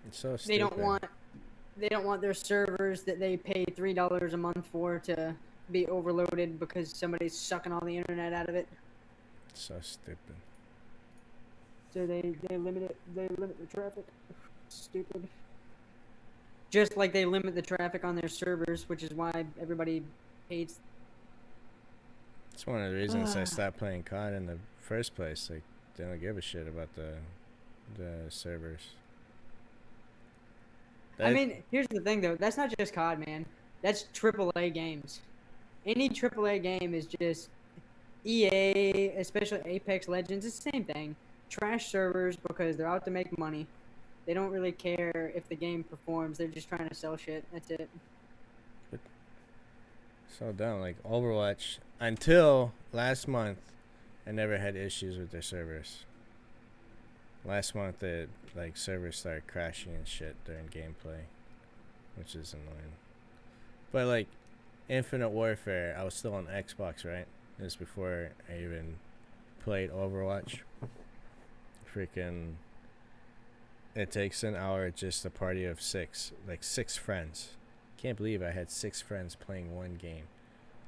It's so stupid. They don't want their servers that they pay $3 a month for to be overloaded because somebody's sucking all the internet out of it. It's so stupid. So they limit it. They limit the traffic. Stupid. Just like they limit the traffic on their servers, which is why everybody hates. It's one of the reasons I stopped playing COD in the first place. Like, they don't give a shit about the servers. I mean, here's the thing though. That's not just COD, man. That's AAA games. Any AAA game is just EA, especially Apex Legends. It's the same thing. Trash servers because they're out to make money. They don't really care if the game performs. They're just trying to sell shit. That's it. so dumb. Like Overwatch, until last month, I never had issues with their servers. Last month, the like servers started crashing and shit during gameplay, which is annoying. But like Infinite Warfare, I was still on Xbox, right? This before I even played Overwatch. Freaking, it takes an hour just a party of 6, like 6 friends. Can't believe I had 6 friends playing one game.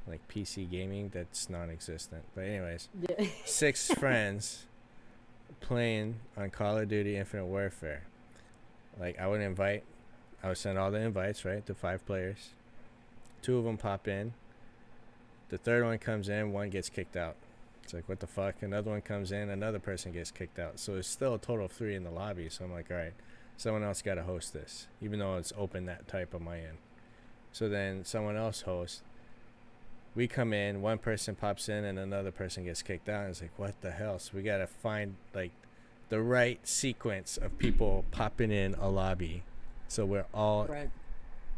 Like PC gaming, that's non-existent. But anyways, Yeah. 6 friends playing on Call of Duty Infinite Warfare. Like I would send all the invites, right, to 5 players. 2 of them pop in. The third one comes in, one gets kicked out. It's like, what the fuck? Another one comes in, another person gets kicked out. So it's still a total of 3 in the lobby. So I'm like, all right, someone else got to host this, even though it's open that type on my end. So then someone else hosts. We come in, one person pops in, and another person gets kicked out. And it's like, what the hell? So we got to find, like, the right sequence of people popping in a lobby. So we're all, Right.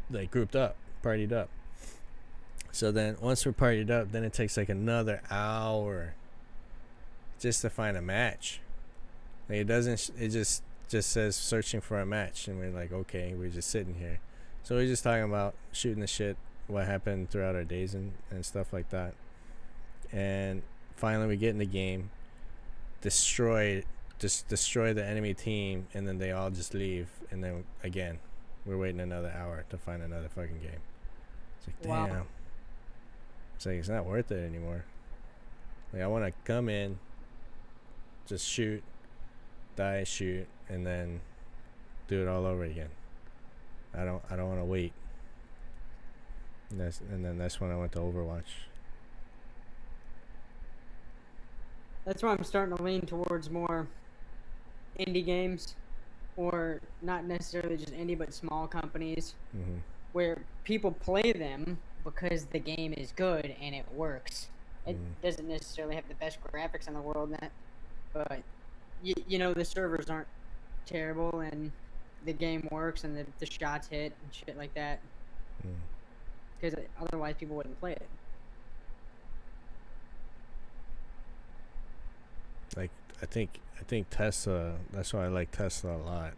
like, grouped up, partied up. So then once we're partied up, then it takes like another hour just to find a match. Like it just says searching for a match, and we're like, okay, we're just sitting here. So we're just talking about shooting the shit, what happened throughout our days and stuff like that. And finally we get in the game, destroy the enemy team, and then they all just leave, and then again we're waiting another hour to find another fucking game. It's like, damn. Wow. It's like, it's not worth it anymore. Like, I want to come in, just shoot, die, shoot, and then do it all over again. I don't want to wait. And then that's when I went to Overwatch. That's why I'm starting to lean towards more indie games, or not necessarily just indie, but small companies, Mm-hmm. where people play them because the game is good and it works. It doesn't necessarily have the best graphics in the world, but you know, the servers aren't terrible and the game works and the shots hit and shit like that. Because otherwise people wouldn't play it. Like, I think Tesla, that's why I like Tesla a lot.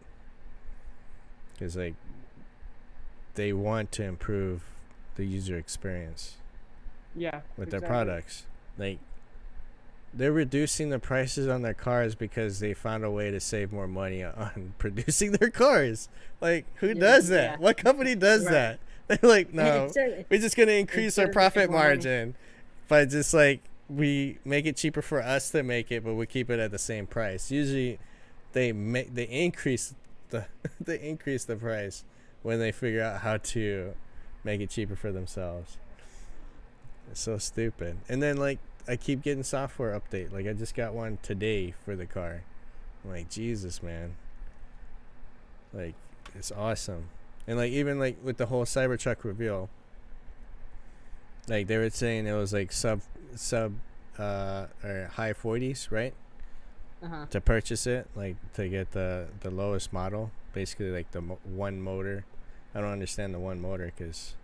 Because, like, they want to improve the user experience Yeah. with their products. Like, they're reducing the prices on their cars because they found a way to save more money on producing their cars. Like, who does that? Yeah. What company does that? They're like, no, we're just going to increase our Instead of profit making more money. margin by just, like, we make it cheaper for us to make it, but we keep it at the same price. Usually they increase the they increase the price when they figure out how to make it cheaper for themselves. It's so stupid. And then, like, I keep getting software update. Like, I just got one today for the car. I'm like, Jesus, man. Like, it's awesome. And, like, even, like, with the whole Cybertruck reveal, like, they were saying it was, like, sub or high 40s, right? To purchase it, like, to get the lowest model. Basically, like, the one motor. I don't understand the one motor, because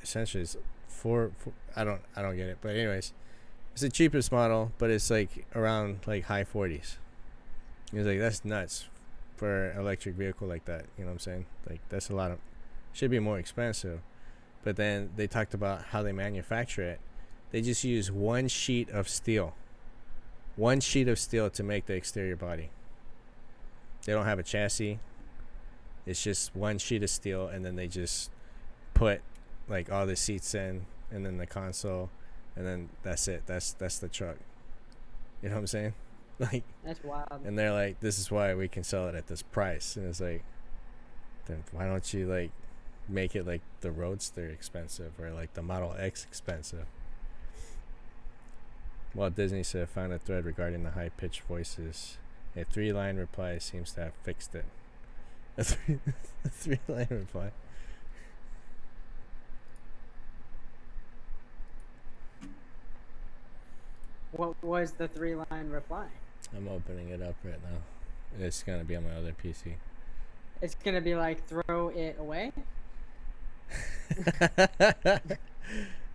essentially it's four, I don't get it, but anyways, it's the cheapest model, but it's like around like high 40s. It's like, that's nuts for an electric vehicle like that, you know what I'm saying? Like, that's a lot of, should be more expensive. But then they talked about how they manufacture it. They just use one sheet of steel to make the exterior body. They don't have a chassis. It's just one sheet of steel, and then they just put like all the seats in, and then the console, and then that's it. That's the truck. You know what I'm saying? Like, That's wild. and they're like, this is why we can sell it at this price. And it's like, then why don't you like make it like the Roadster expensive, or like the Model X expensive? Walt Disney said, found a thread regarding the high-pitched voices. A 3-line reply seems to have fixed it. A 3-line reply. What was the 3-line reply? I'm opening it up right now. It's gonna be on my other PC. It's gonna be like, throw it away.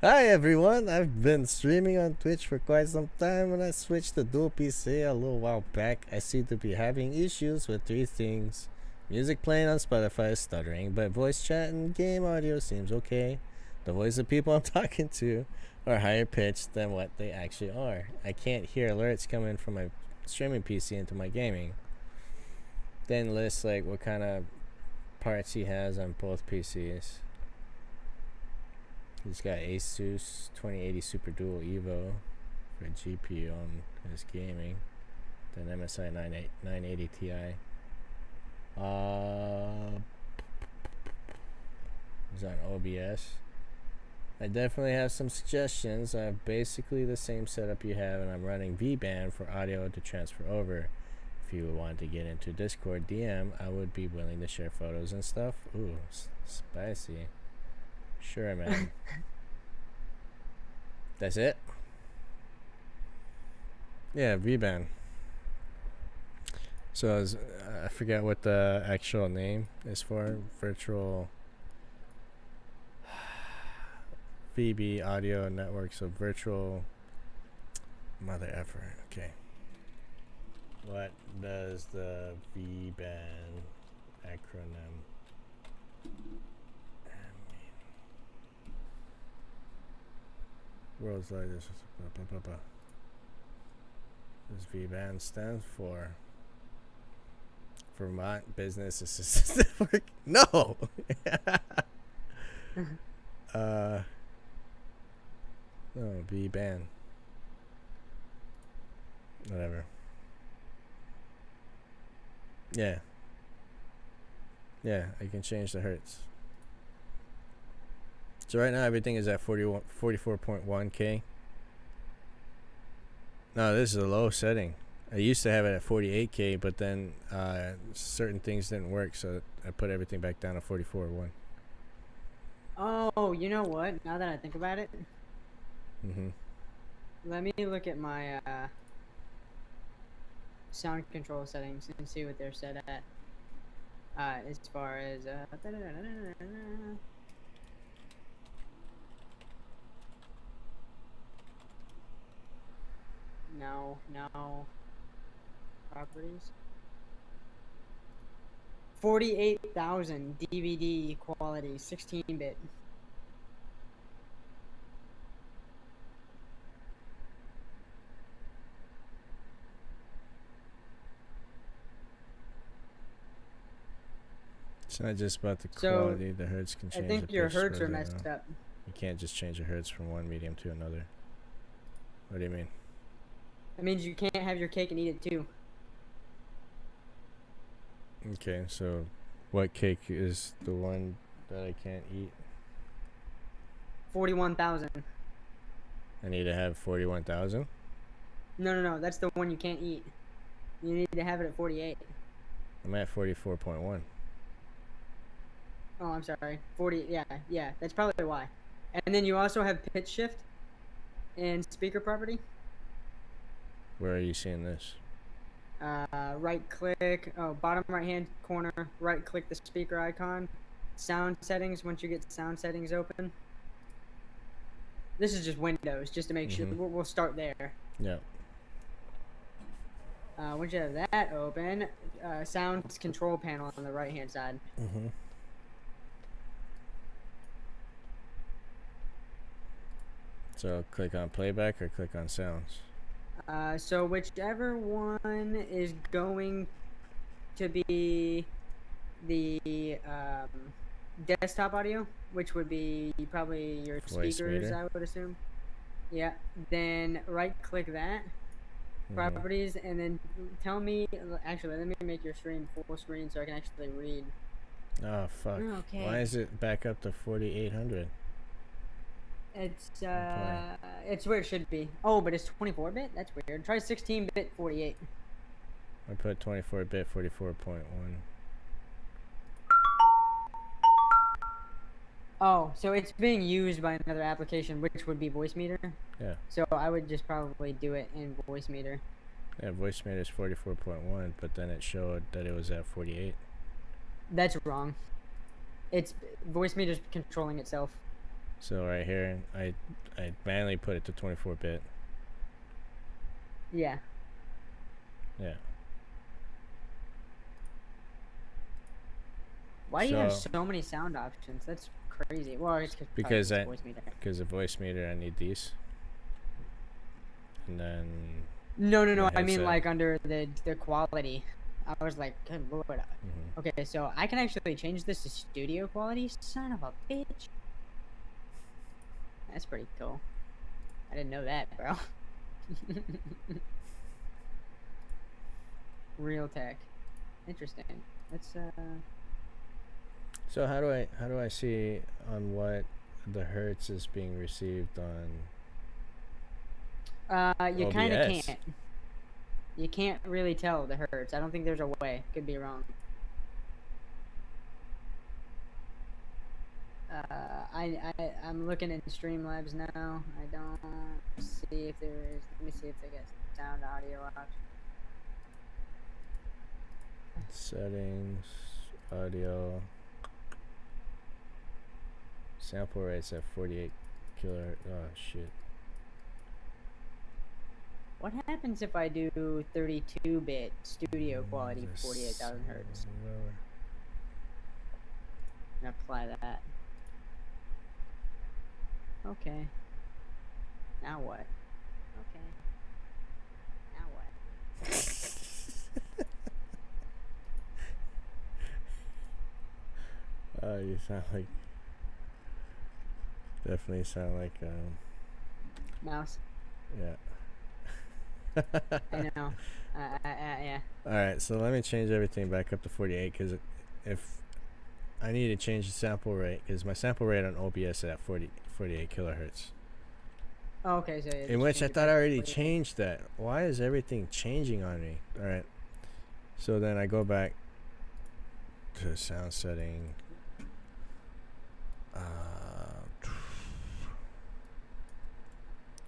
Hi everyone, I've been streaming on Twitch for quite some time and I switched to dual PC a little while back. I seem to be having issues with three things. Music playing on Spotify is stuttering, but voice chat and game audio seems okay. The voice of people I'm talking to are higher pitched than what they actually are. I can't hear alerts coming from my streaming PC into my gaming. Then lists like what kind of parts he has on both PCs. He's got Asus 2080 Super Dual Evo for GPU on his gaming. Then MSI 980 Ti. He's on OBS. I definitely have some suggestions. I have basically the same setup you have, and I'm running VBand for audio to transfer over. If you want to get into Discord DM, I would be willing to share photos and stuff. Ooh, spicy. Sure, man. That's it? Yeah, VBand. So I forget what the actual name is for. Virtual VB audio network. So virtual mother effer. Okay. What does the VBand acronym world's largest this VBand stands for Vermont Business Assistant Network. No. No, VBand. Whatever. Yeah. Yeah, I can change the hertz. So right now everything is at 44.1K. No, this is a low setting. I used to have it at 48K, but then certain things didn't work, so I put everything back down to 44.1. Oh, you know what? Now that I think about it, Mm-hmm. let me look at my sound control settings and see what they're set at. As far as no properties. 48,000 DVD quality, 16-bit. It's not just about the So, quality. The hertz can I change. think the your pitch hertz are spreads, messed up. You can't just change the hertz from one medium to another. What do you mean? That means you can't have your cake and eat it too. Okay, so what cake is the one that I can't eat? 41,000. I need to have 41,000? No, that's the one you can't eat. You need to have it at 48. I'm at 44.1. Oh, I'm sorry. 40, yeah, that's probably why. And then you also have pitch shift and speaker property. Where are you seeing this? Right click, bottom right hand corner, right click the speaker icon. Sound settings, once you get sound settings open. This is just Windows, just to make sure. We'll start there. Yeah. Once you have that open, sound control panel on the right hand side. Mm-hmm. So click on playback or click on sounds? So whichever one is going to be the desktop audio, which would be probably your Voice speakers, meter. I would assume. Yeah. Then right click that, properties, and then tell me. Actually, let me make your screen full screen so I can actually read. Oh fuck! Okay. Why is it back up to 4800? It's where it should be. Oh, but it's 24-bit. That's weird. Try 16-bit 48. I put 24-bit 44.1. Oh, so it's being used by another application, which would be Voicemeeter. Yeah. So I would just probably do it in Voicemeeter. Yeah, voice meter is 44.1, but then it showed that it was at 48. That's wrong. It's Voicemeeter's controlling itself. So right here, I manually put it to 24-bit. Yeah. Yeah. Why do you have So- so many sound options? That's crazy. Well, it's Because probably I- voice meter. Because the voice meter, I need these. And then No, the I mean headset. like under the quality. I was like, good lord. mhm. Okay, so I can actually change this to studio quality. Son of a bitch. That's pretty cool. I didn't know that, bro. Real tech. Interesting. Let's So how do I see on what the hertz is being received on? you kind of OBS. can't. You can't really tell the hertz. I don't think there's a way. Could be wrong. I'm looking in Streamlabs now. I don't see if there is. Let me see if they get sound audio option. Settings, audio, sample rates at 48 kilohertz. Oh shit. What happens if I do 32-bit studio quality, 48,000 hertz, Lower. and apply that? Okay. Now what? Okay. Now what? Oh, you sound like. Definitely sound like Mouse. yeah. I know. Yeah. Alright, so let me change everything back up to 48 because if I need to change the sample rate because my sample rate on OBS is at 48 kilohertz. Oh, okay, so In which I thought I already changed that. Why is everything changing on me? Alright. So then I go back to sound setting.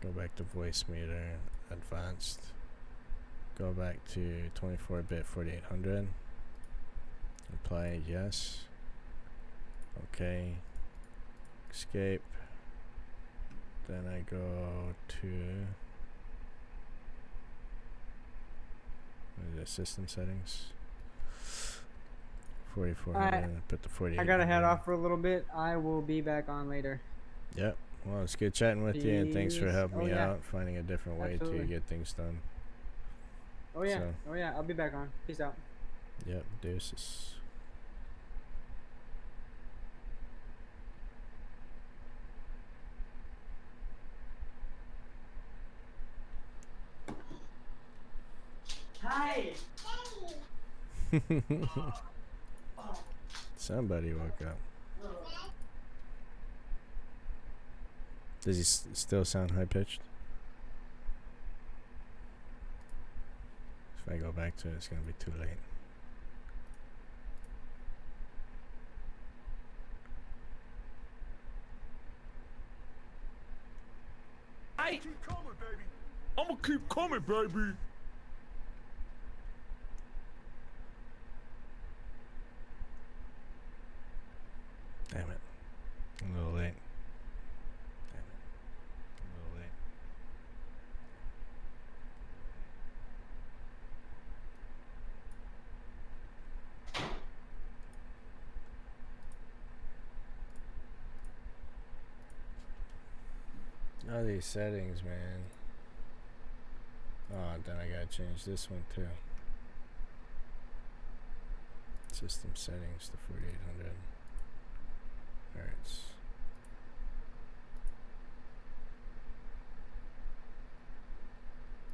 Go back to voice meter, advanced. Go back to 24-bit 4800. Apply yes. Okay. Escape. Then I go to what is it, system settings. 4400. Put the 48. I gotta head off for a little bit. I will be back on later. Yep. Well, it's good chatting with you, and thanks for Peace. helping Oh, me yeah. out, finding a different way Absolutely. to get things done. Oh yeah. So- Oh yeah. I'll be back on. Peace out. Yep. Deuces. Hi. Somebody woke up. Does he still sound high pitched? If I go back to it, it's gonna be too late. Hey, keep coming, baby. I'm gonna keep coming, baby. Damn it. I'm a little late. Damn it. I'm a little late. All these settings, man. Oh, then I gotta change this one too. System settings to 4800 hertz.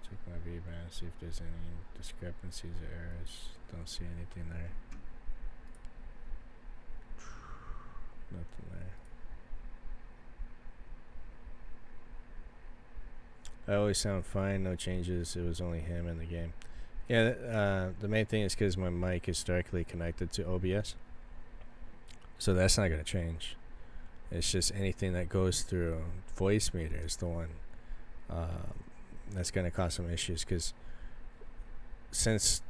Check my V-band, see if there's any discrepancies or errors. Don't see anything there. Nothing there. I always sound fine, no changes. It was only him in the game. Yeah, the main thing is because my mic is directly connected to OBS. So that's not going to change. It's just anything that goes through voice meter is the one that's going to cause some issues. Because since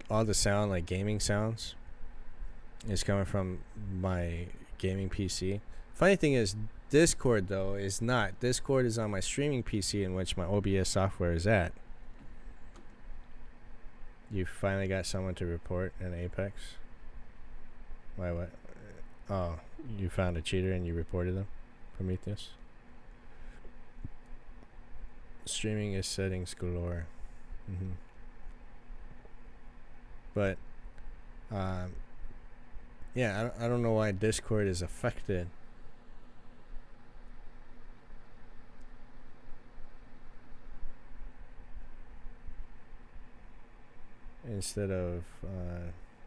all the sound, like gaming sounds, is coming from my gaming PC, Funny thing is, Discord though is not. Discord is on my streaming PC, in which my OBS software is at. You finally got someone to report in Apex. Why? What? Oh, you found a cheater and you reported them, Prometheus. Streaming is settings galore. But, yeah, I don't know why Discord is affected. Instead of,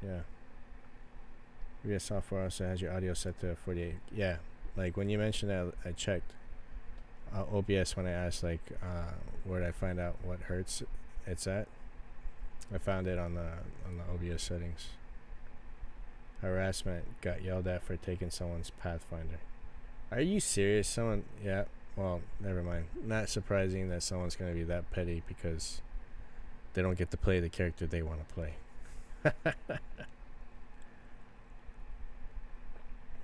yeah. VS software also has your audio set to 48. Yeah, like when you mentioned that, I checked OBS when I asked, like, where did I find out what hertz it's at. I found it on the OBS settings. Harassment, got yelled at for taking someone's Pathfinder. Are you serious? Someone, yeah, well, never mind. Not surprising that someone's going to be that petty because they don't get to play the character they want to play.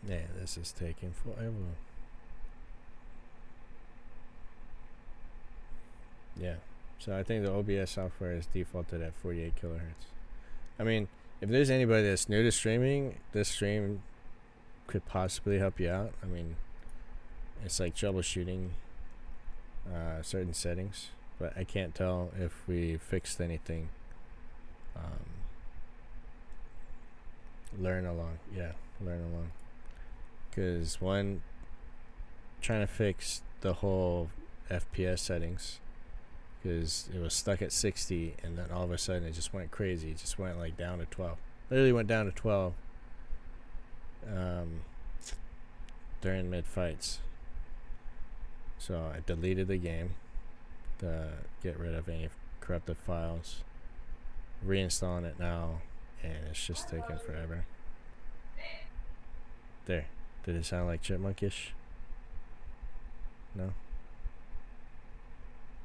Yeah, this is taking forever. Yeah, so I think the OBS software is defaulted at 48 kilohertz. I mean, if there's anybody that's new to streaming, this stream could possibly help you out. I mean, it's like troubleshooting certain settings, but I can't tell if we fixed anything. Learn along, yeah, learn along. Because one, trying to fix the whole FPS settings, because it was stuck at 60 and then all of a sudden it just went crazy. It just went like down to 12. Literally went down to 12 during mid fights. So I deleted the game to get rid of any corrupted files, reinstalling it now, and it's just taking forever. There. Did it sound like chipmunkish? No?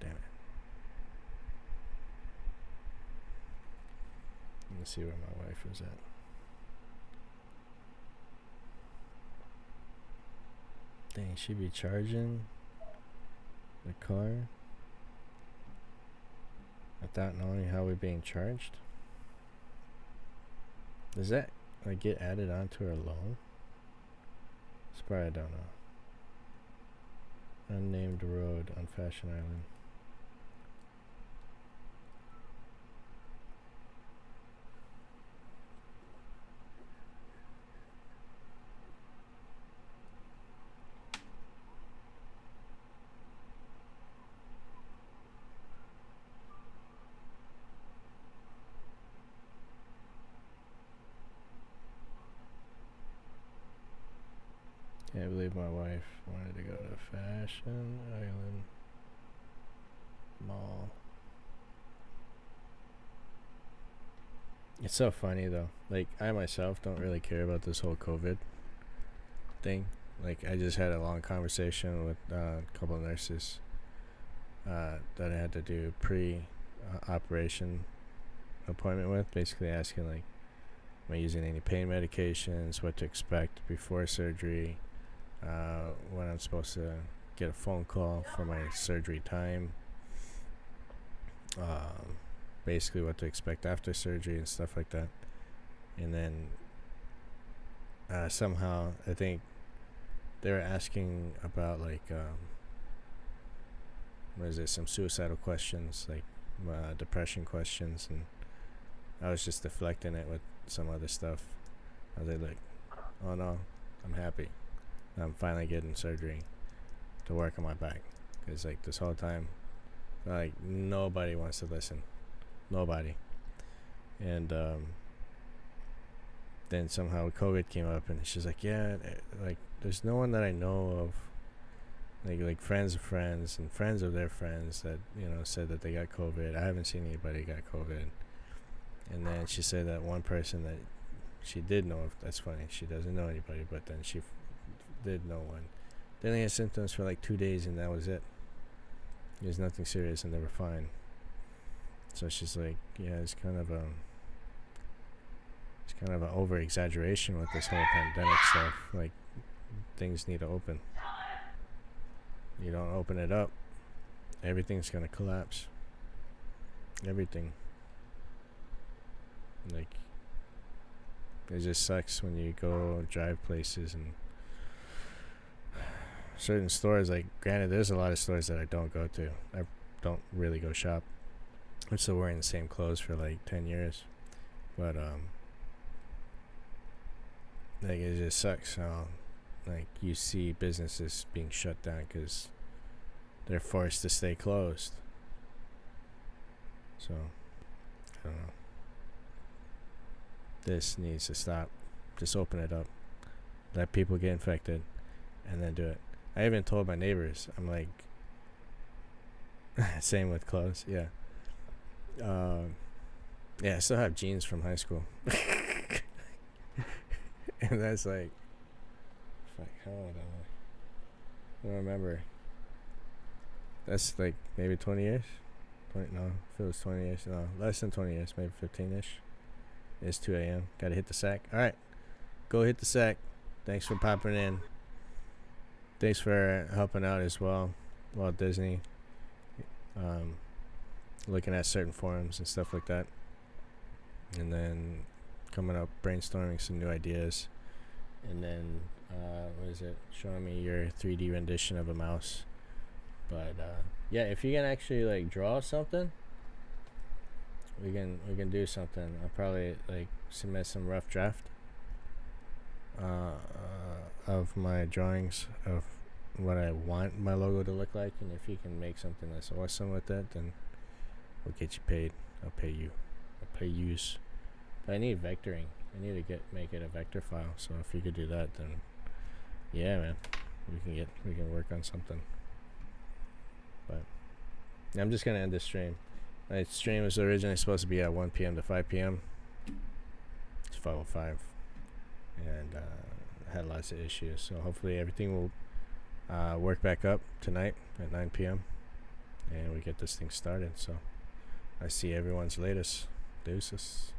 Damn it. Let me see where my wife is at. Dang, she be charging the car without knowing how we're being charged? Does that like get added onto her loan? Probably, I don't know. Unnamed road on Fashion Island. Can't believe my wife wanted to go to Fashion Island Mall. It's so funny though. Like, I myself don't really care about this whole COVID thing. Like, I just had a long conversation with a couple of nurses that I had to do pre-operation appointment with, basically asking, like, am I using any pain medications, what to expect before surgery, when I'm supposed to get a phone call for my surgery time, basically what to expect after surgery and stuff like that. And then somehow I think they were asking about, like, what is it, some suicidal questions, like depression questions, and I was just deflecting it with some other stuff. I was like, oh no, I'm happy. I'm finally getting surgery to work on my back. Because, like, this whole time, like, nobody wants to listen. Nobody. And then somehow COVID came up, and she's like, yeah, like, there's no one that I know of, like friends of friends and friends of their friends that, you know, said that they got COVID. I haven't seen anybody got COVID. And then she said that one person that she did know of, that's funny, she doesn't know anybody, but then she did know one. They only had symptoms for like 2 days, and that was it. There's nothing serious, and they were fine. So she's like, yeah, it's kind of an over exaggeration with this whole pandemic stuff. Like, things need to open. You don't open it up, everything's gonna collapse. Everything. Like, it just sucks when you go drive places and certain stores. Like, granted, there's a lot of stores that I don't go to. I don't really go shop. I'm still wearing the same clothes for like 10 years. But like, it just sucks how, like, you see businesses being shut down because they're forced to stay closed. So, I don't know. This needs to stop. Just open it up. Let people get infected and then do it. I even told my neighbors, I'm like, same with clothes, yeah. Yeah, I still have jeans from high school. And that's like, fuck, how old am I? I don't remember. That's like maybe 20 years? 20, no, if it was 20 years, no, less than 20 years, maybe 15-ish. It's 2 a.m. Gotta hit the sack. Alright, go hit the sack. Thanks for popping in. Thanks for helping out as well, Walt Disney. Looking at certain forums and stuff like that. And then coming up, brainstorming some new ideas. And then, what is it? Showing me your 3D rendition of a mouse. But, yeah, if you can actually, like, draw something, we can do something. I'll probably, like, submit some rough draft of my drawings of what I want my logo to look like. And if you can make something that's awesome with that, then we'll get you paid. I'll pay you. I'll pay yous. But I need vectoring. I need to make it a vector file. So if you could do that, then yeah, man, we can work on something. But I'm just gonna end this stream. My stream was originally supposed to be at 1 p.m. to 5 p.m. It's 5:05, and I had lots of issues. So hopefully everything will work back up tonight at 9 p.m. and we get this thing started. So I see everyone's latest. Deuces.